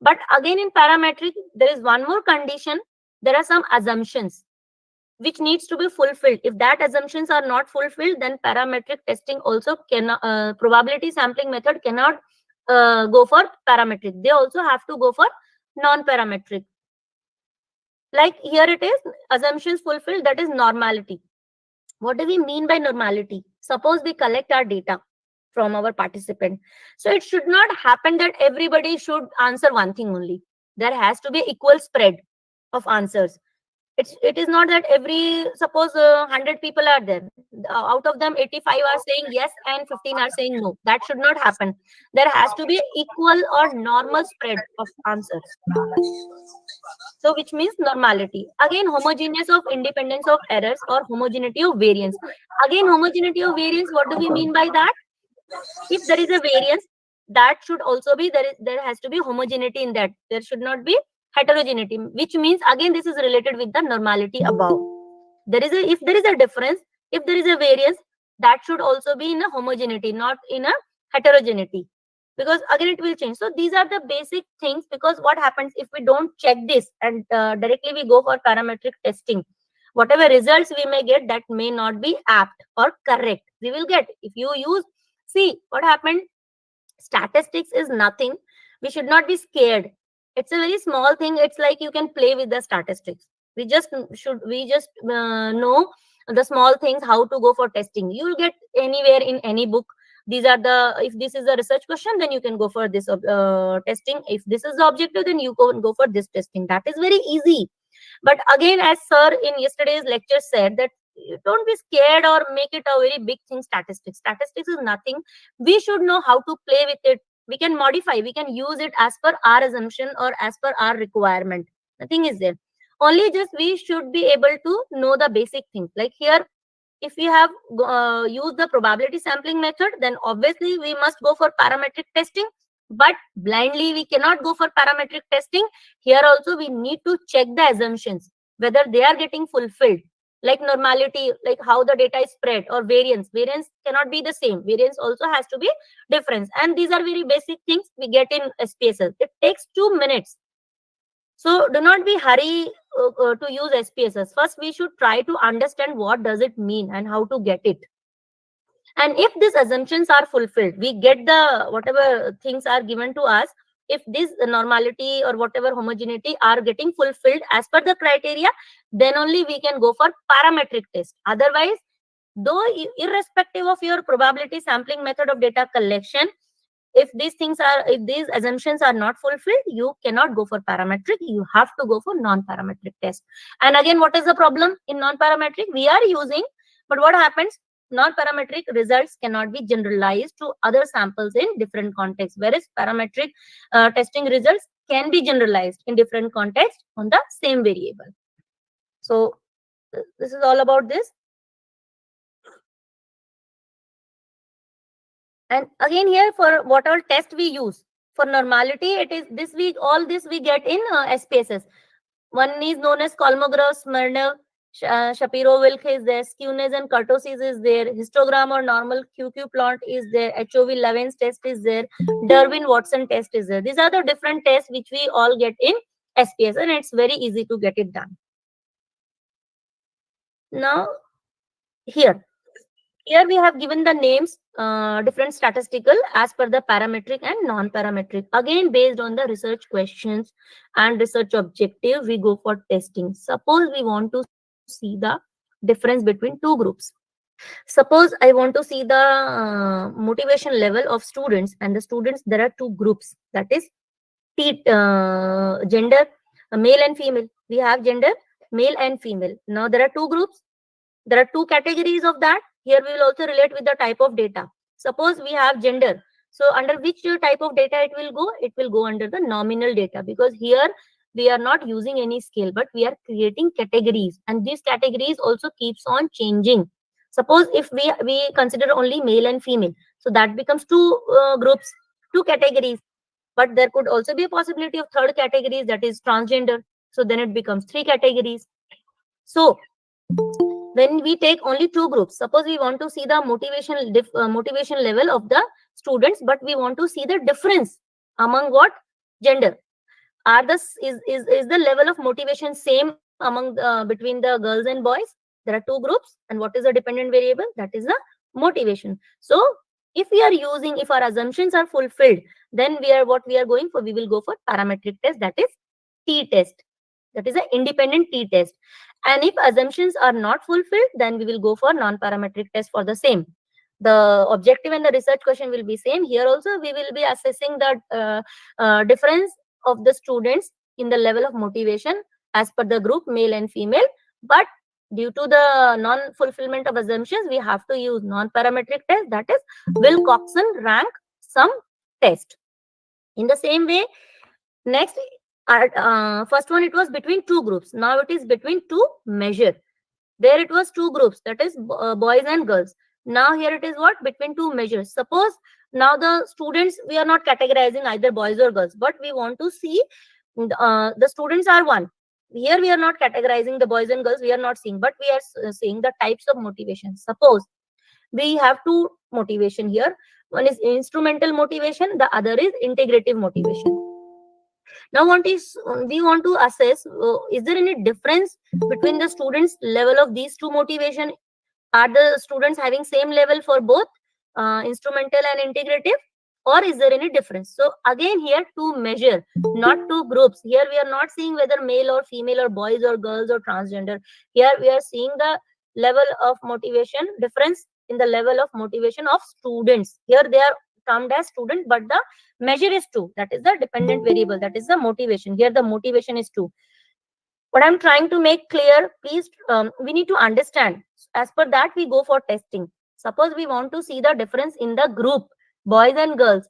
But again, in parametric, there is one more condition. There are some assumptions which needs to be fulfilled. If that assumptions are not fulfilled, then parametric testing also cannot, probability sampling method cannot go for parametric. They also have to go for non-parametric. Like here it is, assumptions fulfilled, that is normality. What do we mean by normality? Suppose we collect our data from our participant. So it should not happen that everybody should answer one thing only. There has to be equal spread of answers. It is not that suppose 100 people are there, out of them 85 are saying yes and 15 are saying no. That should not happen. There has to be equal or normal spread of answers. So which means normality. Again, homogeneous of independence of errors or homogeneity of variance. Again, homogeneity of variance, what do we mean by that? If there is a variance, that should also be, there has to be homogeneity in that. There should not be heterogeneity, which means again this is related with the normality above. If there is a difference, if there is a variance, that should also be in a homogeneity, not in a heterogeneity, because again it will change. So these are the basic things, because what happens if we don't check this and directly we go for parametric testing, whatever results we may get, that may not be apt or correct. We will get, if you use, see what happened, statistics is nothing. We should not be scared. It's a very small thing. It's like you can play with the statistics. We just know the small things, how to go for testing. You will get anywhere in any book. These are the, if this is a research question, then you can go for this testing. If this is the objective, then you go for this testing. That is very easy. But again, as sir in yesterday's lecture said, that don't be scared or make it a very big thing. Statistics is nothing. We should know how to play with it. We can modify, we can use it as per our assumption or as per our requirement. Nothing is there. Only just we should be able to know the basic things. Like here, if we have used the probability sampling method, then obviously we must go for parametric testing. But blindly we cannot go for parametric testing. Here also we need to check the assumptions, whether they are getting fulfilled. Like normality, like how the data is spread, or variance cannot be the same. Variance also has to be difference. And these are very basic things we get in SPSS. It takes 2 minutes. So do not be hurry to use SPSS. First we should try to understand what does it mean and how to get it. And if these assumptions are fulfilled, we get the whatever things are given to us. if this normality or whatever homogeneity are getting fulfilled as per the criteria, then only we can go for parametric test. Otherwise, though irrespective of your probability sampling method of data collection, if these assumptions are not fulfilled, you cannot go for parametric. You have to go for non-parametric test. And again, what is the problem in non-parametric? We are using, but what happens? Non-parametric results cannot be generalized to other samples in different contexts, whereas parametric testing results can be generalized in different contexts on the same variable. So this is all about this. And again, here for what all test we use for normality, it is this week, all this we get in SPSS. One is known as Kolmogorov, Smirnov, Shapiro-Wilk is there, skewness and kurtosis is there, histogram or normal QQ plot is there, HOV-Levin's test is there, Durbin-Watson test is there. These are the different tests which we all get in SPS, and it's very easy to get it done. Now, here we have given the names, different statistical as per the parametric and non-parametric. Again, based on the research questions and research objective, we go for testing. Suppose we want to see the difference between two groups. Suppose I want to see the motivation level of students, and the students, there are two groups, that is gender, male and female. We have gender, male and female. Now there are two groups. There are two categories of that. Here we will also relate with the type of data. Suppose we have gender. So under which type of data it will go? It will go under the nominal data, because here we are not using any scale, but we are creating categories, and these categories also keeps on changing. Suppose if we consider only male and female, so that becomes two groups, two categories. But there could also be a possibility of third categories, that is transgender. So then it becomes three categories. So when we take only two groups, suppose we want to see the motivation level of the students, but we want to see the difference among what gender. Are is the level of motivation same among between the girls and boys? There are two groups, and what is the dependent variable? That is the motivation. So if we are using, if our assumptions are fulfilled, then what we are going for, we will go for parametric test, that is T test. That is an independent T test. And if assumptions are not fulfilled, then we will go for non-parametric test for the same. The objective and the research question will be same. Here also we will be assessing the difference of the students in the level of motivation as per the group, male and female. But due to the non-fulfillment of assumptions, we have to use non-parametric test, that is Wilcoxon rank sum test. In the same way, next, first one, it was between two groups. Now it is between two measure. There it was two groups, that is boys and girls. Now here it is what? Between two measures. Suppose now the students, we are not categorizing either boys or girls, but we want to see the students are one. Here we are not categorizing the boys and girls, we are not seeing, but we are seeing the types of motivation. Suppose we have two motivation here. One is instrumental motivation, the other is integrative motivation. Now we want to assess, is there any difference between the students' level of these two motivation? Are the students having same level for both instrumental and integrative, or is there any difference? So again, here to measure, not two groups. Here we are not seeing whether male or female or boys or girls or transgender. Here we are seeing the level of motivation, difference in the level of motivation of students. Here they are termed as student, but the measure is two. That is the dependent variable. That is the motivation. Here the motivation is two. What I'm trying to make clear, please, we need to understand. As per that, we go for testing. Suppose we want to see the difference in the group, boys and girls,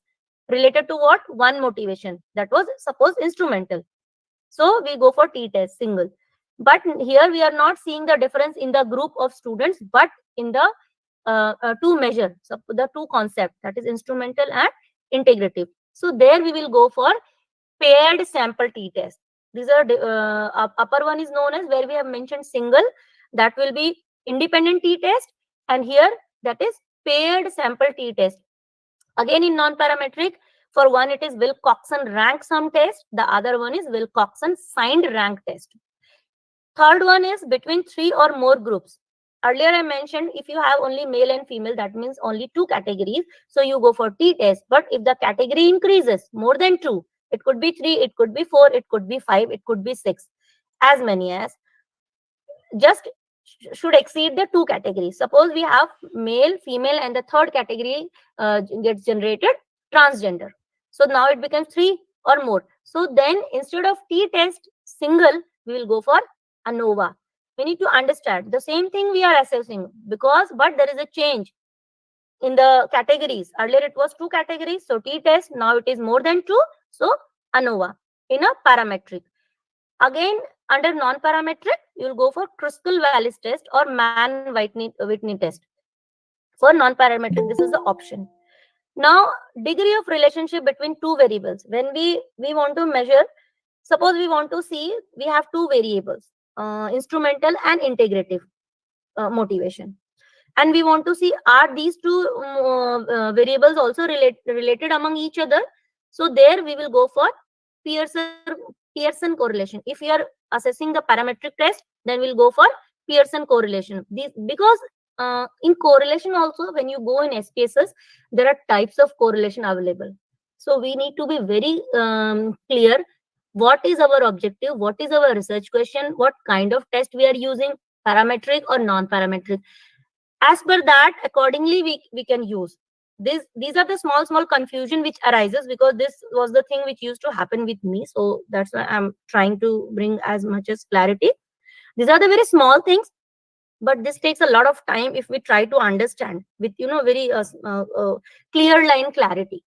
related to what? One motivation. That was, suppose, instrumental. So we go for T test, single. But here we are not seeing the difference in the group of students, but in the two measure, so the two concept, that is instrumental and integrative. So there we will go for paired sample T test. These are upper one is known as, where we have mentioned single, that will be independent T test, and here that is paired sample T test. Again in non-parametric, for one it is Wilcoxon rank sum test, the other one is Wilcoxon signed rank test. Third one is between three or more groups. Earlier I mentioned, if you have only male and female, that means only two categories, so you go for T test. But if the category increases more than two, It could be 3, it could be 4, it could be 5, it could be 6, as many as just should exceed the two categories. Suppose we have male, female, and the third category gets generated transgender. So now it becomes 3 or more. So then instead of t-test single, we will go for ANOVA. We need to understand the same thing we are assessing, but there is a change in the categories. Earlier it was 2 categories, so t-test, now it is more than 2, so ANOVA in a parametric. Again, under non-parametric, you will go for Kruskal's-Wallis test or Mann-Whitney test. For non-parametric, this is the option. Now, degree of relationship between two variables. When we want to measure, suppose we want to see, we have two variables, instrumental and integrative motivation. And we want to see, are these two variables also related among each other? So there we will go for Pearson correlation. If we are assessing the parametric test, then we'll go for Pearson correlation. Because in correlation also, when you go in SPSS, there are types of correlation available. So we need to be very clear what is our objective, what is our research question, what kind of test we are using, parametric or non-parametric. As per that, accordingly we can use these are the small confusion which arises, because this was the thing which used to happen with me. So that's why I'm trying to bring as much as clarity. These are the very small things, but this takes a lot of time if we try to understand with very clear line clarity.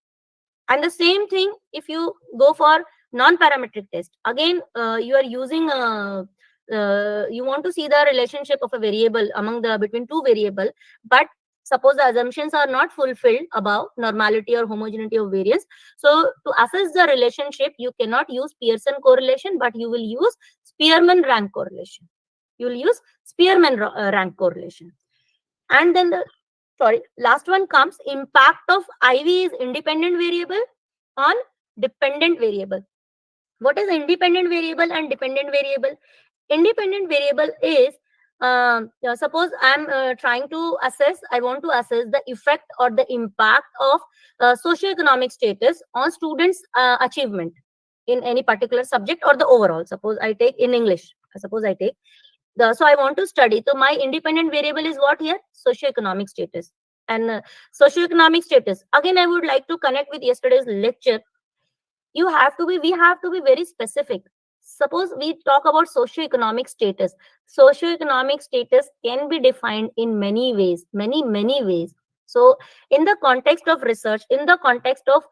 And the same thing, if you go for non-parametric test, again you are using you want to see the relationship of a variable between two variable, but suppose the assumptions are not fulfilled above, normality or homogeneity of variance. So to assess the relationship, you cannot use Pearson correlation, but you will use Spearman rank correlation. You will use Spearman rank correlation. And then the last one comes impact of IV is independent variable on dependent variable. What is independent variable and dependent variable? Independent variable is suppose I'm trying to assess, I want to assess the effect or the impact of socioeconomic status on students' achievement in any particular subject or the overall. Suppose I take in English. Suppose I take so I want to study. So my independent variable is what here? Socioeconomic status. And socioeconomic status. Again, I would like to connect with yesterday's lecture. We have to be very specific. Suppose we talk about socioeconomic status. Socioeconomic status can be defined in many ways, many ways. So in the context of research, in the context of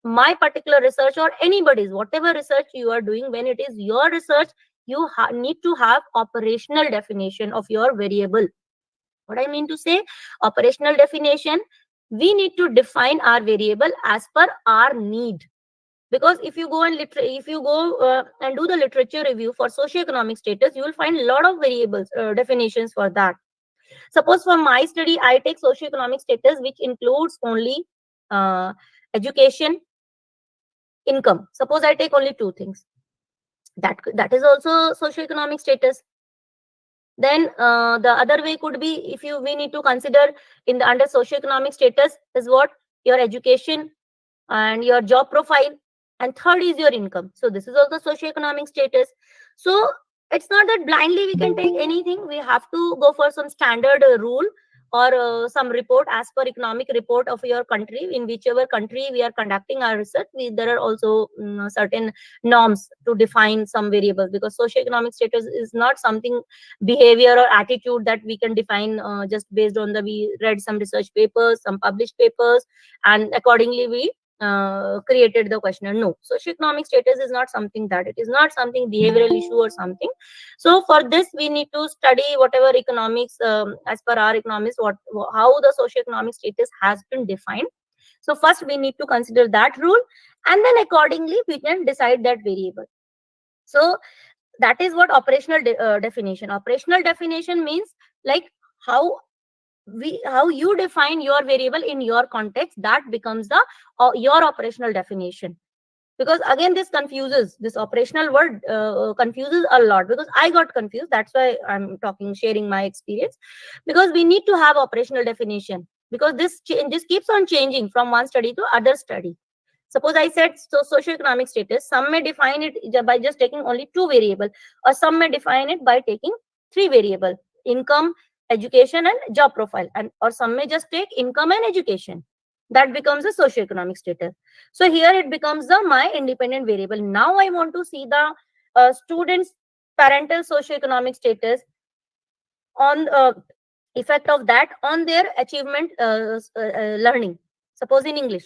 my particular research or anybody's, whatever research you are doing, when it is your research, you need to have operational definition of your variable. What I mean to say, operational definition, we need to define our variable as per our need. Because if you go and and do the literature review for socioeconomic status, you will find a lot of variables, definitions for that. Suppose for my study, I take socioeconomic status, which includes only education, income. Suppose I take only 2 things. That is also socioeconomic status. Then the other way could be, we need to consider in the under socioeconomic status is what? Your education and your job profile. And third is your income. So this is also socioeconomic status. So it's not that blindly we can take anything. We have to go for some standard rule or some report as per economic report of your country. In whichever country we are conducting our research, there are also certain norms to define some variables, because socioeconomic status is not something behavior or attitude that we can define just based on we read some research papers, some published papers, and accordingly we created the questionnaire. No, socioeconomic status is not something that. It is not something behavioral issue or something. So for this, we need to study whatever economics, as per our economics, how the socioeconomic status has been defined. So first we need to consider that rule, and then accordingly we can decide that variable. So that is what operational definition. Operational definition means like how you define your variable in your context. That becomes your operational definition. Because again, this operational word confuses a lot, because I got confused. That's why I'm sharing my experience, because we need to have operational definition, because this keeps on changing from one study to other study. Suppose I said so socioeconomic status, some may define it by just taking only two variable, or some may define it by taking three variable: income, education, and job profile, and or some may just take income and education. That becomes a socioeconomic status. So here it becomes the my independent variable. Now I want to see the students' parental socioeconomic status on effect of that on their achievement learning. Suppose in English,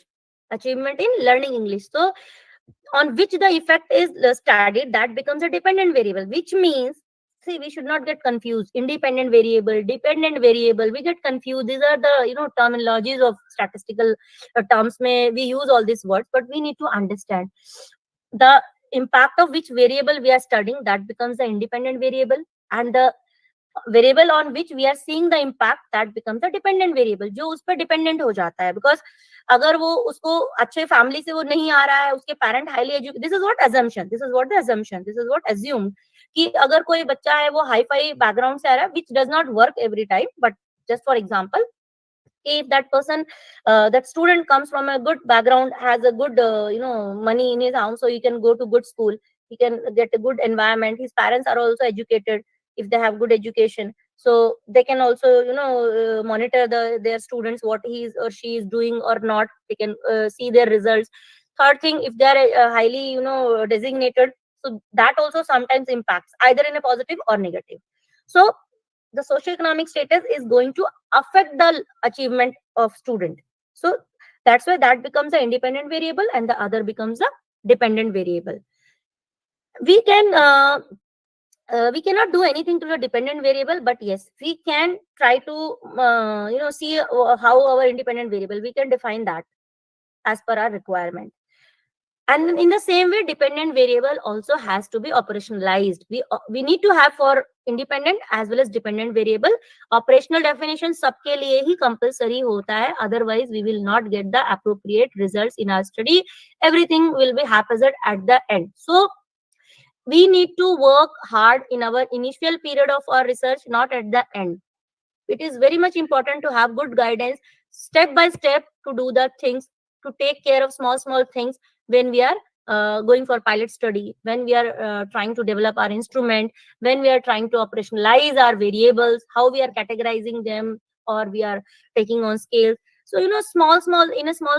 achievement in learning English. So on which the effect is studied, that becomes a dependent variable, which means, see, we should not get confused. Independent variable, dependent variable, we get confused. These are the terminologies of statistical terms. May we use all these words, but we need to understand the impact of which variable we are studying. That becomes the independent variable, and the variable on which we are seeing the impact that becomes a dependent variable, जो उस पर dependent हो जाता है. Because अगर वो उसको अच्छे फैमिली से वो नहीं आ रहा है, उसके parent highly educated, this is what assumption, this is what the assumption, this is what assumed, कि अगर कोई बच्चा है वो हाई फाई बैकग्राउंड से आ रहा है, which does not work every time, but just for example, if that person that student comes from a good background, has a good money in his house, so he can go to good school, he can get a good environment, his parents are also educated, if they have good education, so they can also monitor their students, what he is or she is doing or not, they can see their results. Third thing, if they are highly designated, so that also sometimes impacts either in a positive or negative. So the socioeconomic status is going to affect the achievement of student. So that's why that becomes the independent variable and the other becomes a dependent variable. We can we cannot do anything to the dependent variable, but yes, we can try to see how our independent variable, we can define that as per our requirement. And in the same way, dependent variable also has to be operationalized. We need to have for independent as well as dependent variable. Operational definition सबके लिए ही compulsory होता है. Otherwise, we will not get the appropriate results in our study. Everything will be haphazard at the end. So we need to work hard in our initial period of our research, not at the end. It is very much important to have good guidance, step by step, to do the things, to take care of small things when we are going for pilot study, when we are trying to develop our instrument, when we are trying to operationalize our variables, how we are categorizing them, or we are taking on scales. So small in a small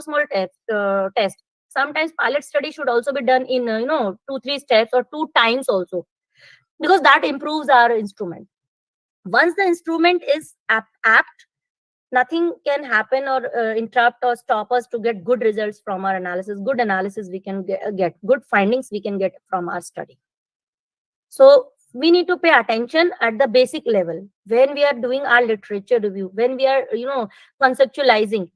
test. Sometimes pilot study should also be done in 2-3 steps or 2 times also, because that improves our instrument. Once the instrument is apt, nothing can happen or interrupt or stop us to get good results from our analysis. Good analysis we can get, good findings we can get from our study. So we need to pay attention at the basic level when we are doing our literature review, when we are conceptualizing.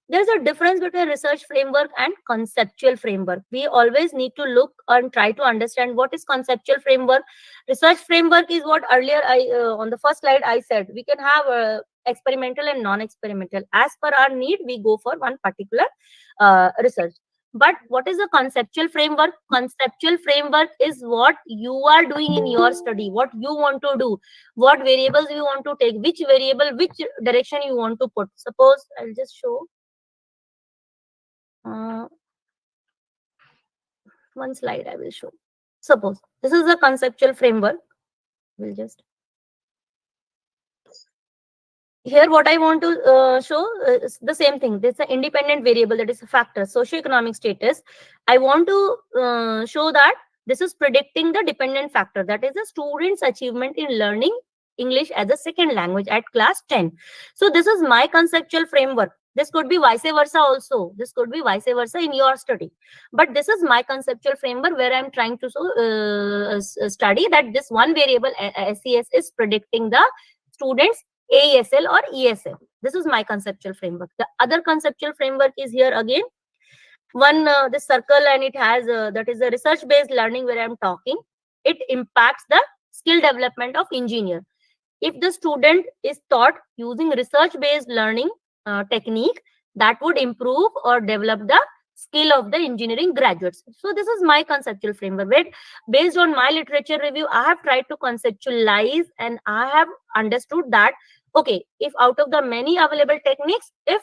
There's a difference between research framework and conceptual framework. We always need to look and try to understand what is conceptual framework. Research framework is what earlier I on the first slide I said, we can have experimental and non-experimental. As per our need, we go for one particular research. But what is the conceptual framework? Conceptual framework is what you are doing in your study, what you want to do, what variables you want to take, which variable, which direction you want to put. Suppose I'll just show one slide. I will show. Suppose this is a conceptual framework. We'll just here what I want to show is the same thing. This is an independent variable, that is a factor, socioeconomic status. I want to show that this is predicting the dependent factor, that is the student's achievement in learning English as a second language at class 10. So this is my conceptual framework. This could be vice versa also. This could be vice versa in your study. But this is my conceptual framework where I'm trying to study that this one variable SES is predicting the students AESL or ESL. This is my conceptual framework. The other conceptual framework is here again. One, this circle, and it has, that is a research-based learning where I'm talking. It impacts the skill development of engineer. If the student is taught using research-based learning technique, that would improve or develop the skill of the engineering graduates. So this is my conceptual framework, where based on my literature review, I have tried to conceptualize, and I have understood that, okay, if out of the many available techniques, if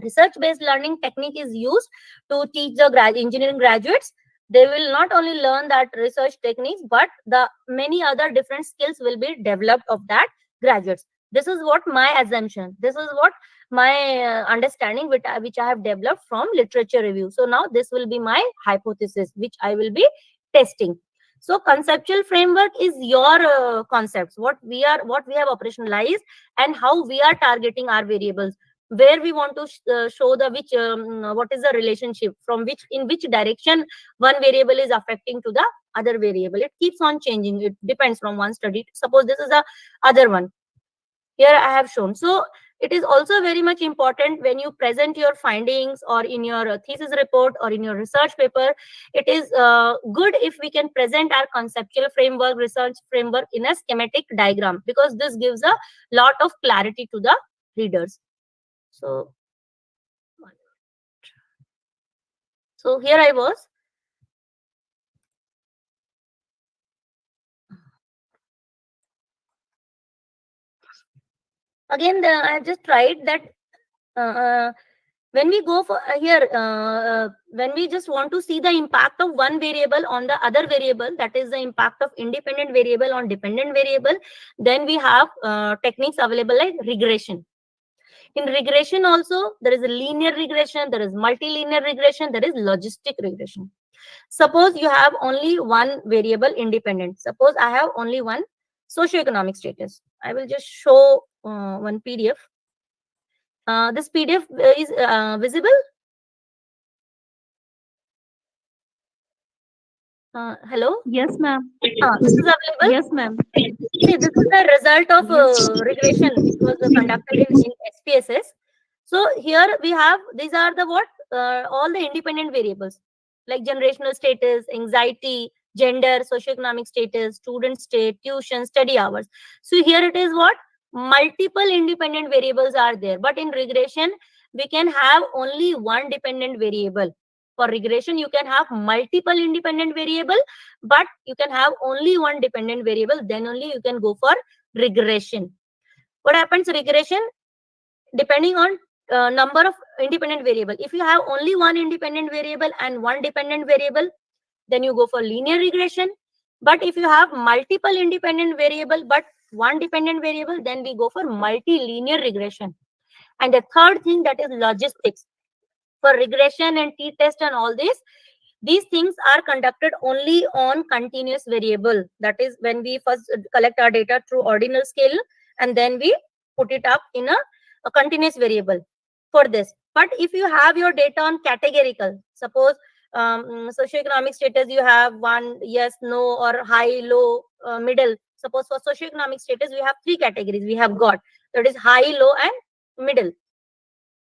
research based learning technique is used to teach the engineering graduates. They will not only learn that research techniques, but the many other different skills will be developed of that graduates. This is what my assumption, this is what my understanding which I have developed from literature review. So now this will be my hypothesis which I will be testing. So conceptual framework is your concepts, what we have operationalized, and how we are targeting our variables, where we want to show the which what is the relationship, from which in which direction one variable is affecting to the other variable. It keeps on changing, it depends from one study. Suppose this is the other one, here I have shown. So it is also very much important when you present your findings or in your thesis report or in your research paper. It is good if we can present our conceptual framework, research framework in a schematic diagram, because this gives a lot of clarity to the readers. So here I was. Again, I have just tried that when we go for here, when we just want to see the impact of one variable on the other variable, that is the impact of independent variable on dependent variable, then we have techniques available like regression. In regression also, there is a linear regression, there is multilinear regression, there is logistic regression. Suppose you have only one variable independent. Suppose I have only one socioeconomic status. I will just show one PDF. This PDF is visible. Hello? Yes, ma'am. This is available. Yes, ma'am. See, this is the result of regression which was conducted in SPSS. So here we have, these are the what? All the independent variables like generational status, anxiety, gender, socioeconomic status, student state, tuition, study hours. So here it is what? Multiple independent variables are there. But in regression, we can have only one dependent variable. For regression, you can have multiple independent variable, but you can have only one dependent variable. Then only you can go for regression. What happens regression? Depending on number of independent variable. If you have only one independent variable and one dependent variable, then you go for linear regression. But if you have multiple independent variable but one dependent variable, then we go for multilinear regression. And the third thing, that is logistics. For regression and t-test and all this, these things are conducted only on continuous variable. That is when we first collect our data through ordinal scale and then we put it up in a continuous variable for this. But if you have your data on categorical, suppose socioeconomic status, you have one, yes, no, or high, low, middle. Suppose for socioeconomic status, we have three categories we have got. That is high, low, and middle.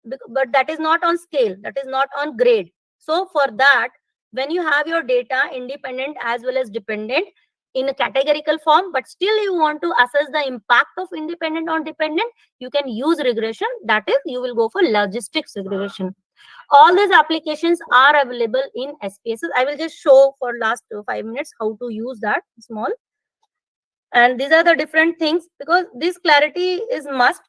But that is not on scale, that is not on grade. So for that, when you have your data independent as well as dependent in a categorical form, but still you want to assess the impact of independent on dependent, you can use regression. That is, you will go for logistics regression. All these applications are available in SPSS. I will just show for last 5 minutes how to use that small. And these are the different things, because this clarity is must.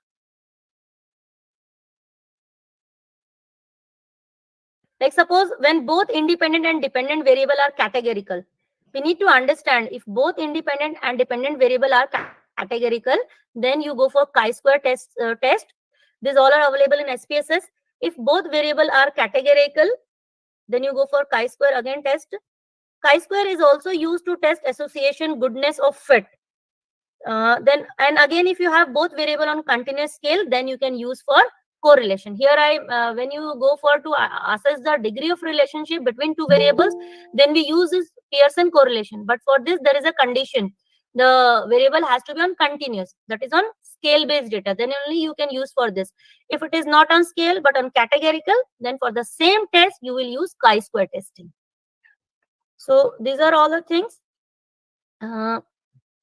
Like suppose when both independent and dependent variable are categorical, we need to understand if both independent and dependent variable are categorical, then you go for chi-square test. These all are available in SPSS. If both variable are categorical, then you go for chi-square again test. Chi-square is also used to test association, goodness of fit. Then and again, if you have both variable on continuous scale, then you can use for correlation. Here when you go for to assess the degree of relationship between two variables, then we use this Pearson correlation. But for this, there is a condition. The variable has to be on continuous, that is on scale based data. Then only you can use for this. If it is not on scale but on categorical, then for the same test, you will use chi-square testing. So these are all the things.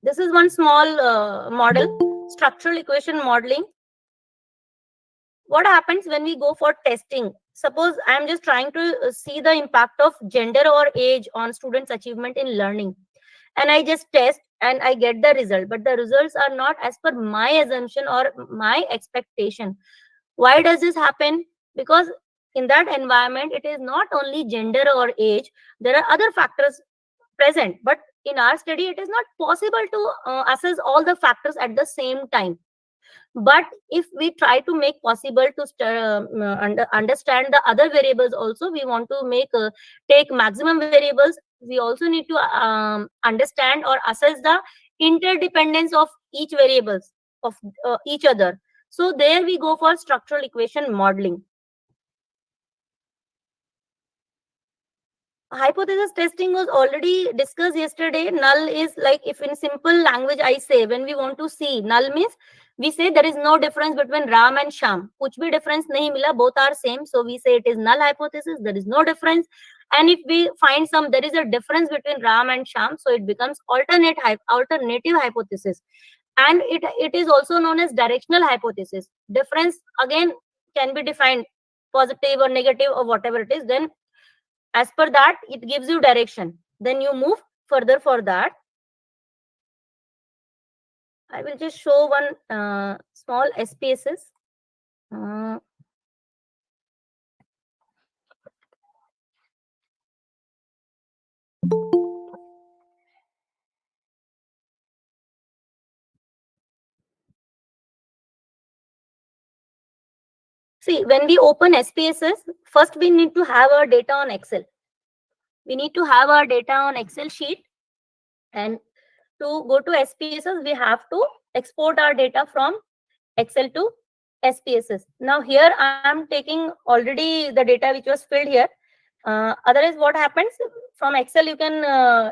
This is one small model, structural equation modeling. What happens when we go for testing? Suppose I am just trying to see the impact of gender or age on students' achievement in learning. And I just test and I get the result. But the results are not as per my assumption or my expectation. Why does this happen? because in that environment it is not only gender or age, there are other factors present, but in our study it is not possible to assess all the factors at the same time. But if we try to make possible to understand the other variables also, we want to make take maximum variables, we also need to understand or assess the interdependence of each variables of each other. So there we go for structural equation modeling. Hypothesis testing was already discussed yesterday. Null is like, if in simple language I say, when we want to see, null means we say there is no difference between Ram and Sham. Kuch bhi difference nahi mila, both are same. So we say it is null hypothesis, there is no difference. And if we find there is a difference between Ram and Sham, so it becomes alternative hypothesis. And it is also known as directional hypothesis. Difference again can be defined positive or negative or whatever it is. Then as per that it gives you direction, then you move further for that. I will just show one small SPSS. uh, See, when we open SPSS, first we need to have our data on Excel. We need to have our data on Excel sheet, and to go to SPSS we have to export our data from Excel to SPSS. Now here I am taking already the data which was filled here. Otherwise what happens, from Excel you can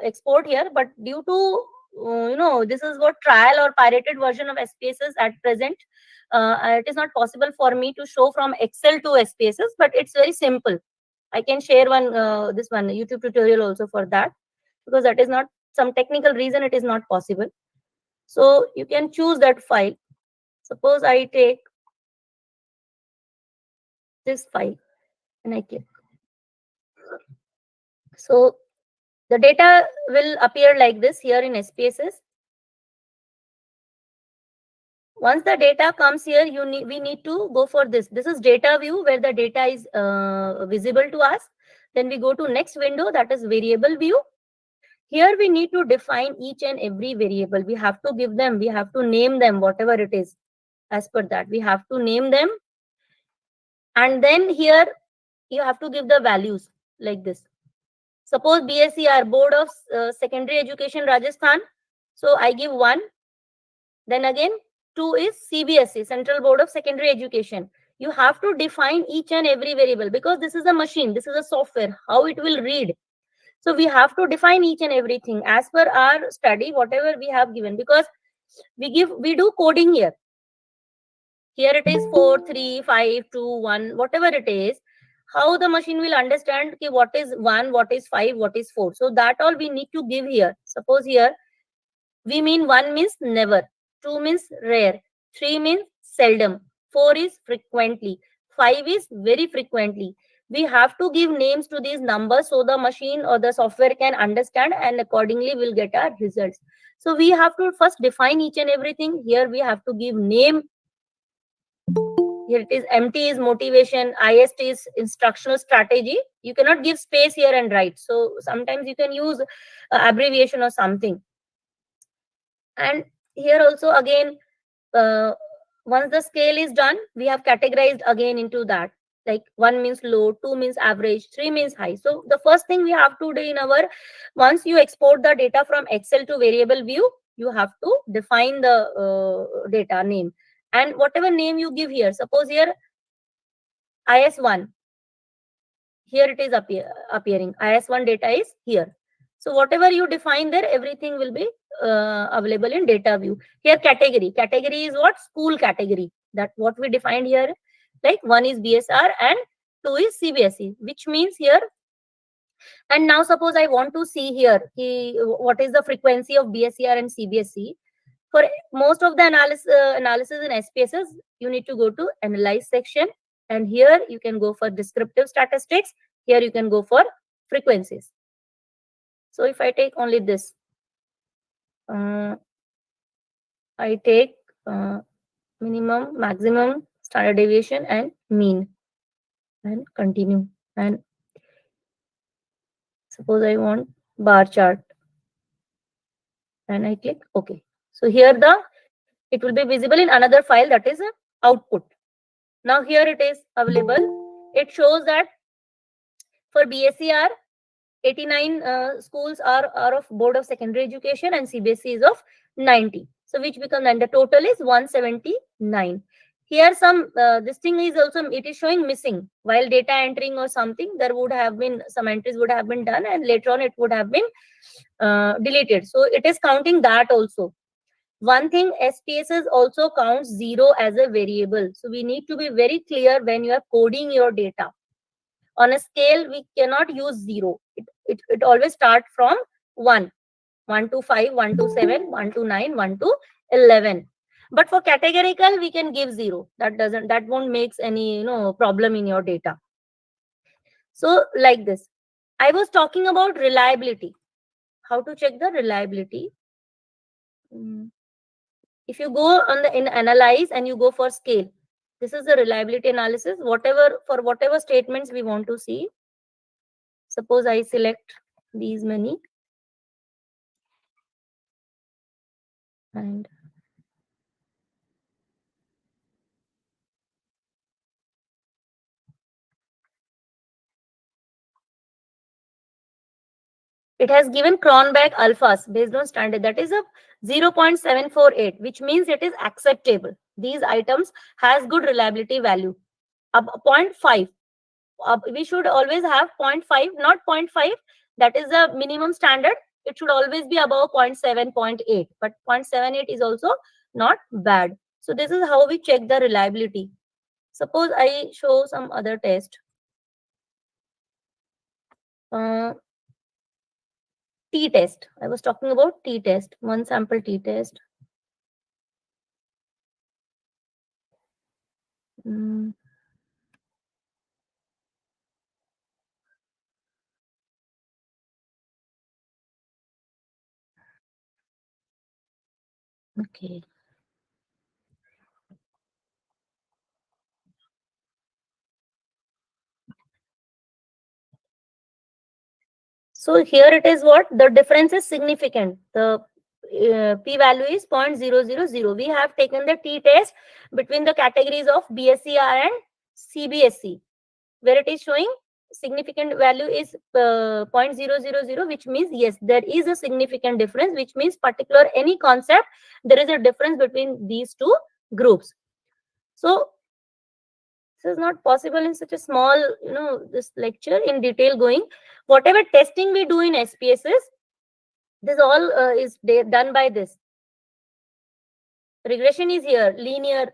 export here, but due to this is what trial or pirated version of SPSS at present, it is not possible for me to show from Excel to SPSS, but it's very simple. I can share this one YouTube tutorial also for that, because that is not, some technical reason it is not possible. So you can choose that file. Suppose I take this file and I click. So the data will appear like this here in SPSS. Once the data comes here, we need to go for this. This is data view where the data is visible to us. Then we go to next window, that is variable view. Here we need to define each and every variable. We have to give them, we have to name them, whatever it is. As per that, we have to name them. And then here you have to give the values like this. Suppose BSER, Board of Secondary Education Rajasthan. So I give 1. Then again 2 is CBSE, Central Board of Secondary Education. You have to define each and every variable, because this is a machine, this is a software, how it will read. So we have to define each and everything as per our study, whatever we have given, because we do coding here. Here it is 4, 3, 5, 2, 1, whatever it is. How the machine will understand what is 1, what is 5, what is 4. So that all we need to give here. Suppose here we mean 1 means never, 2 means rare, 3 means seldom, 4 is frequently, 5 is very frequently. We have to give names to these numbers so the machine or the software can understand, and accordingly we'll get our results. So we have to first define each and everything. Here we have to give name. Here it is, MT is motivation, IST is instructional strategy. You cannot give space here and write. So sometimes you can use abbreviation or something. And here also again, once the scale is done, we have categorized again into that. Like 1 means low, 2 means average, 3 means high. So the first thing we have to do in our, once you export the data from Excel to variable view, you have to define the data name. And whatever name you give here, suppose here IS1, here it is appearing. IS1 data is here. So whatever you define there, everything will be available in data view. Here category. Category is what? School category. That what we defined here. Like 1 is BSR and 2 is CBSE, which means here. And now suppose I want to see here what is the frequency of BSER and CBSE. For most of the analysis in SPSS, you need to go to analyze section, and here you can go for descriptive statistics. Here you can go for frequencies. So if I take only this, I take minimum, maximum, standard deviation, and mean. and continue. And suppose I want bar chart, and I click OK. So here it will be visible in another file, that is a output. Now here it is available. It shows that for BSCR, 89 schools are of Board of Secondary Education and CBSE is of 90. So which becomes, and the total is 179. Here some this thing is also, it is showing missing. While data entering or something, there would have been some entries would have been done, and later on it would have been deleted. So it is counting that also. One thing, SPSS also counts 0 as a variable. So we need to be very clear when you are coding your data. On a scale, we cannot use 0. It always start from 1. 1 to 5, 1 to 7, 1 to 9, 1 to 11. But for categorical, we can give 0. That won't make any problem in your data. So like this. I was talking about reliability. How to check the reliability? If you go on the in analyze and you go for scale, this is the reliability analysis. Whatever statements we want to see. Suppose I select these many, and it has given Cronbach alphas based on standard, that is a 0.748, which means it is acceptable. These items has good reliability value. Up 0.5, we should always have 0.5, not 0.5, that is the minimum standard. It should always be above 0.7, 0.8, but 0.78 is also not bad. So this is how we check the reliability. Suppose I show some other test. T-test. I was talking about T-test. One sample T-test. Okay. So here it is what? The difference is significant. The p-value is 0.000. We have taken the t-test between the categories of BSCR and CBSE, where it is showing significant value is 0.000, which means yes, there is a significant difference, which means particular any concept, there is a difference between these two groups. So this is not possible in such a small, this lecture in detail going. Whatever testing we do in SPSS, this all is done by this. Regression is here, linear.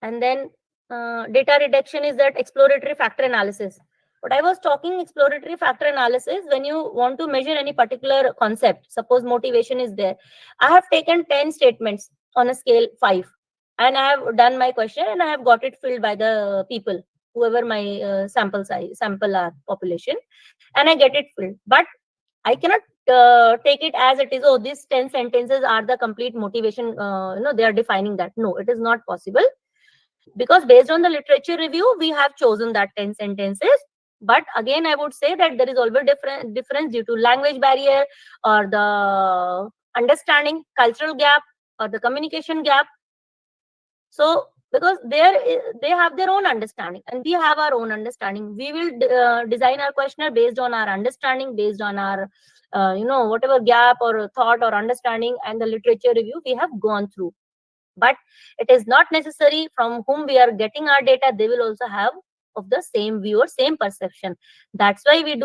And then data reduction is that exploratory factor analysis. What I was talking exploratory factor analysis, when you want to measure any particular concept, suppose motivation is there. I have taken 10 statements on a scale 5. And I have done my question and I have got it filled by the people, whoever my sample are population, and I get it filled. But I cannot take it as it is. Oh, these 10 sentences are the complete motivation. They are defining that. No, it is not possible, because based on the literature review, we have chosen that 10 sentences. But again, I would say that there is always difference due to language barrier or the understanding, cultural gap or the communication gap. So because they have their own understanding and we have our own understanding, we will design our questionnaire based on our understanding, based on our whatever gap or thought or understanding and the literature review we have gone through. But it is not necessary from whom we are getting our data, they will also have of the same view or same perception. That's why we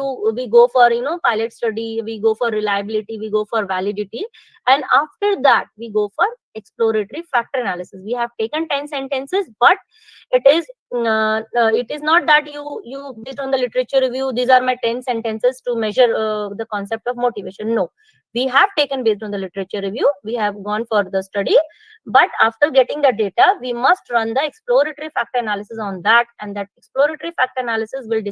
go for pilot study, we go for reliability, we go for validity, and after that we go for exploratory factor analysis. We have taken 10 sentences, but it is not that you based on the literature review, these are my 10 sentences to measure the concept of motivation. No, we have taken based on the literature review, we have gone for the study, but after getting the data, we must run the exploratory factor analysis on that, and that exploratory factor analysis will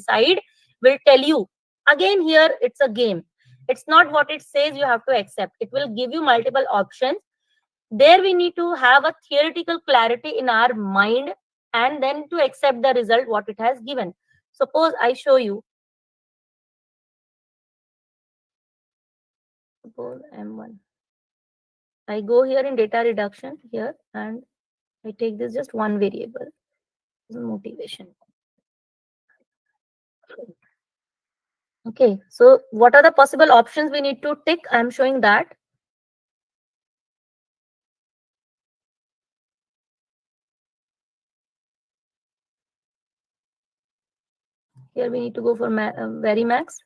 tell you. Again, here it's a game. It's not what it says you have to accept. It will give you multiple options. There we need to have a theoretical clarity in our mind and then to accept the result what it has given. Suppose I show you, suppose M1. I go here in data reduction here and I take this just one variable, motivation. Okay, so what are the possible options we need to tick? I'm showing that. Here we need to go for very max.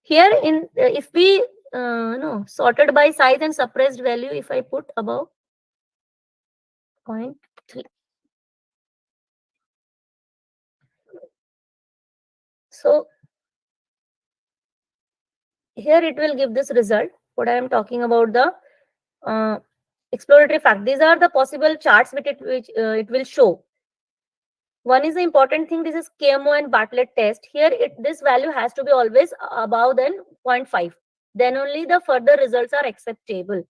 Here in if we no sorted by size and suppressed value, if I put above 0.3. So here it will give this result. What I am talking about, the uh, exploratory fact. These are the possible charts which it will show. One is the important thing. This is KMO and Bartlett test. Here, this value has to be always above than 0.5. Then only the further results are acceptable.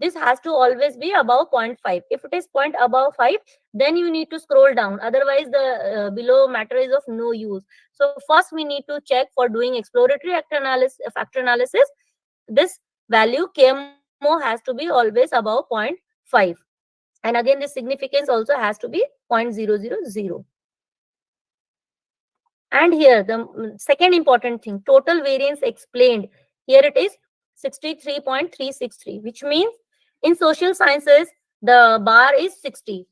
This has to always be above 0.5. If it is point above 5, then you need to scroll down. Otherwise, the below matter is of no use. So first, we need to check for doing exploratory factor analysis. This value KMO has to be always above 0.5. And again, the significance also has to be 0.000. And here, the second important thing, total variance explained. Here it is 63.363, which means in social sciences, the bar is 60.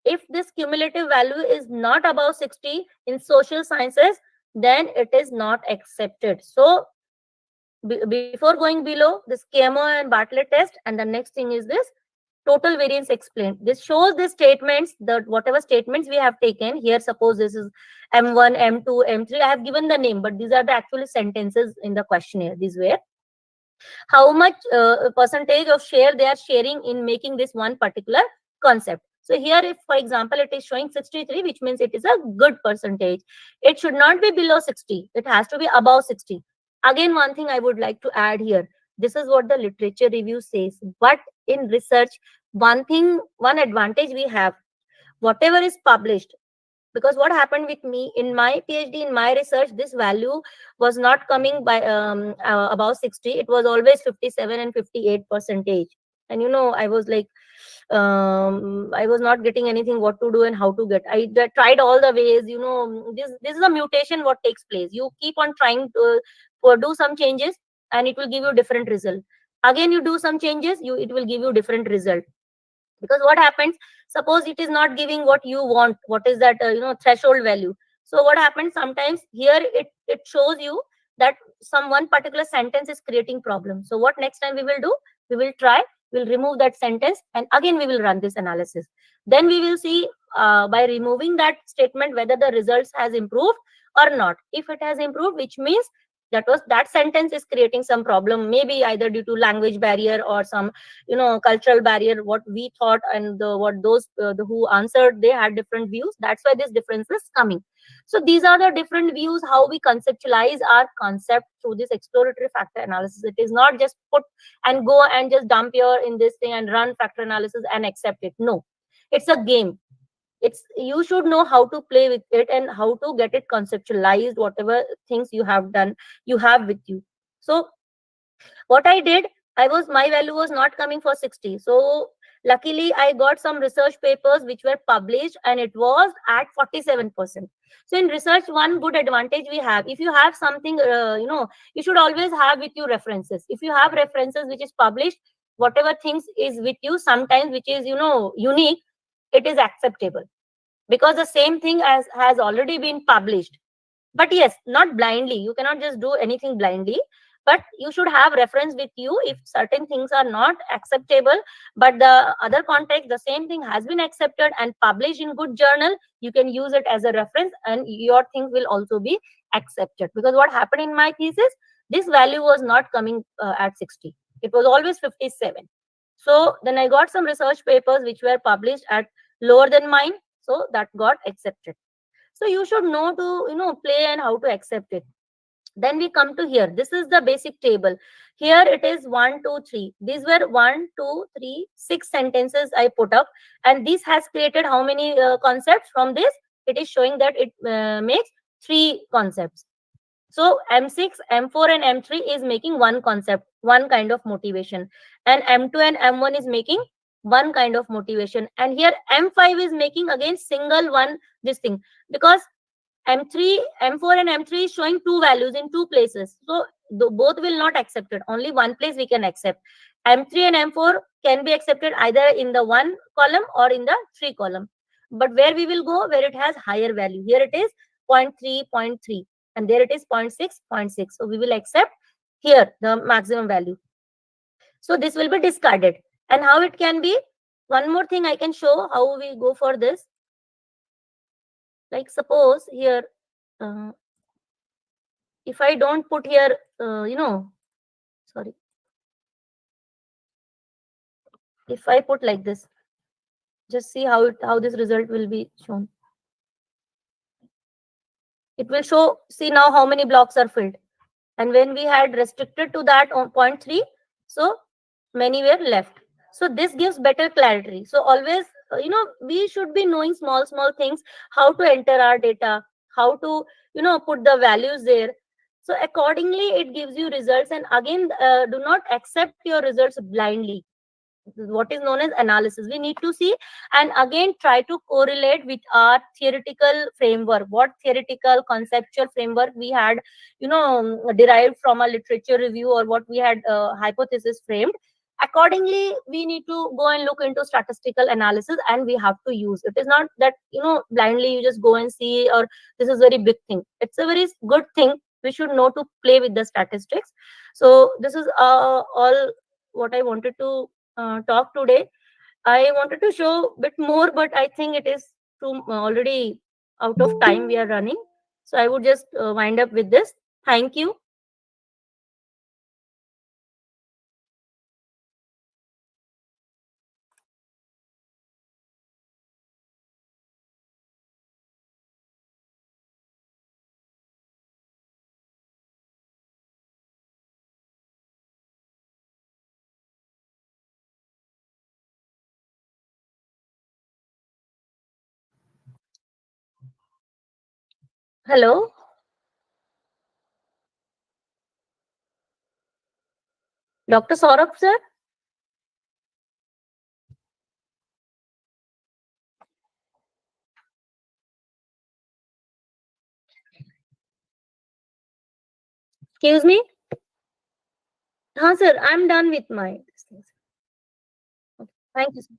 If this cumulative value is not above 60 in social sciences, then it is not accepted. So before going below, this KMO and Bartlett test, and the next thing is this total variance explained. This shows the statements, that whatever statements we have taken here. Suppose this is M1, M2, M3. I have given the name, but these are the actual sentences in the questionnaire. These were how much percentage of share they are sharing in making this one particular concept. So here, if for example it is showing 63, which means it is a good percentage. It should not be below 60. It has to be above 60. Again, one thing I would like to add here. This is what the literature review says. But in research, one advantage we have, whatever is published, because what happened with me in my PhD, in my research, this value was not coming by about 60. It was always 57 and 58 percentage. And I was like, I was not getting anything what to do and how to get. I tried all the ways. This is a mutation what takes place. You keep on trying to do some changes and it will give you different result. Again, you do some changes, it will give you different result. Because what happens, suppose it is not giving what you want, what is that threshold value. So what happens, sometimes here it shows you that one particular sentence is creating problem. So what next time we will do, we will try, we'll remove that sentence and again we will run this analysis. Then we will see by removing that statement whether the results has improved or not. If it has improved, which means that sentence is creating some problem, maybe either due to language barrier or some cultural barrier, what we thought and what those who answered, they had different views. That's why this difference is coming. So these are the different views, how we conceptualize our concept through this exploratory factor analysis. It is not just put and go and just dump your in this thing and run factor analysis and accept it. No, it's a game. You should know how to play with it and how to get it conceptualized, whatever things you have done, you have with you. So what I did, my value was not coming for 60. So luckily I got some research papers which were published and it was at 47%. So in research, one good advantage we have, if you have something, you should always have with you references. If you have references which is published, whatever things is with you, sometimes which is unique, it is acceptable, because the same thing has already been published. But yes, not blindly, you cannot just do anything blindly, but you should have reference with you if certain things are not acceptable, but the other context, the same thing has been accepted and published in good journal, you can use it as a reference and your things will also be accepted. Because what happened in my thesis, this value was not coming at 60, it was always 57. So then I got some research papers which were published at lower than mine, so that got accepted. So you should know to play and how to accept it. Then we come to here. This is the basic table. Here it is 1, 2, 3. These were 1, 2, 3, 6 sentences I put up, and this has created how many concepts from this? It is showing that it makes 3 concepts. So M6, M4, and M3 is making one concept, one kind of motivation, and M2 and M1 is making one kind of motivation, and here M5 is making again single one this thing, because M3, M4 and M3 is showing two values in two places. So both will not accept it. Only one place we can accept. M3 and M4 can be accepted either in the one column or in the three column. But where we will go, where it has higher value. Here it is 0 0.3, 0.3, and there it is 0 0.6, 0.6. So we will accept here the maximum value. So this will be discarded. And how it can be? One more thing I can show how we go for this. Like suppose here, uh, if I don't put here, sorry, if I put like this, just see how this result will be shown. It will show, see now how many blocks are filled. And when we had restricted to that on 0.3, so many were left. So this gives better clarity. So always, we should be knowing small things, how to enter our data, how to, put the values there. So accordingly, it gives you results. And again, do not accept your results blindly. What is known as analysis we need to see, and again try to correlate with our theoretical framework, what theoretical conceptual framework we had derived from a literature review, or what we had hypothesis framed. Accordingly we need to go and look into statistical analysis, and we have to use it. Is not that blindly you just go and see, or this is very big thing. It's a very good thing. We should know to play with the statistics. So this is all what I wanted to talk today. I wanted to show a bit more, but I think it is too already out of time. We are running, so I would just wind up with this. Thank you. Hello, Dr. Saurabh sir. Excuse me. Huh, sir. I'm done with my things. Okay. Thank you, sir.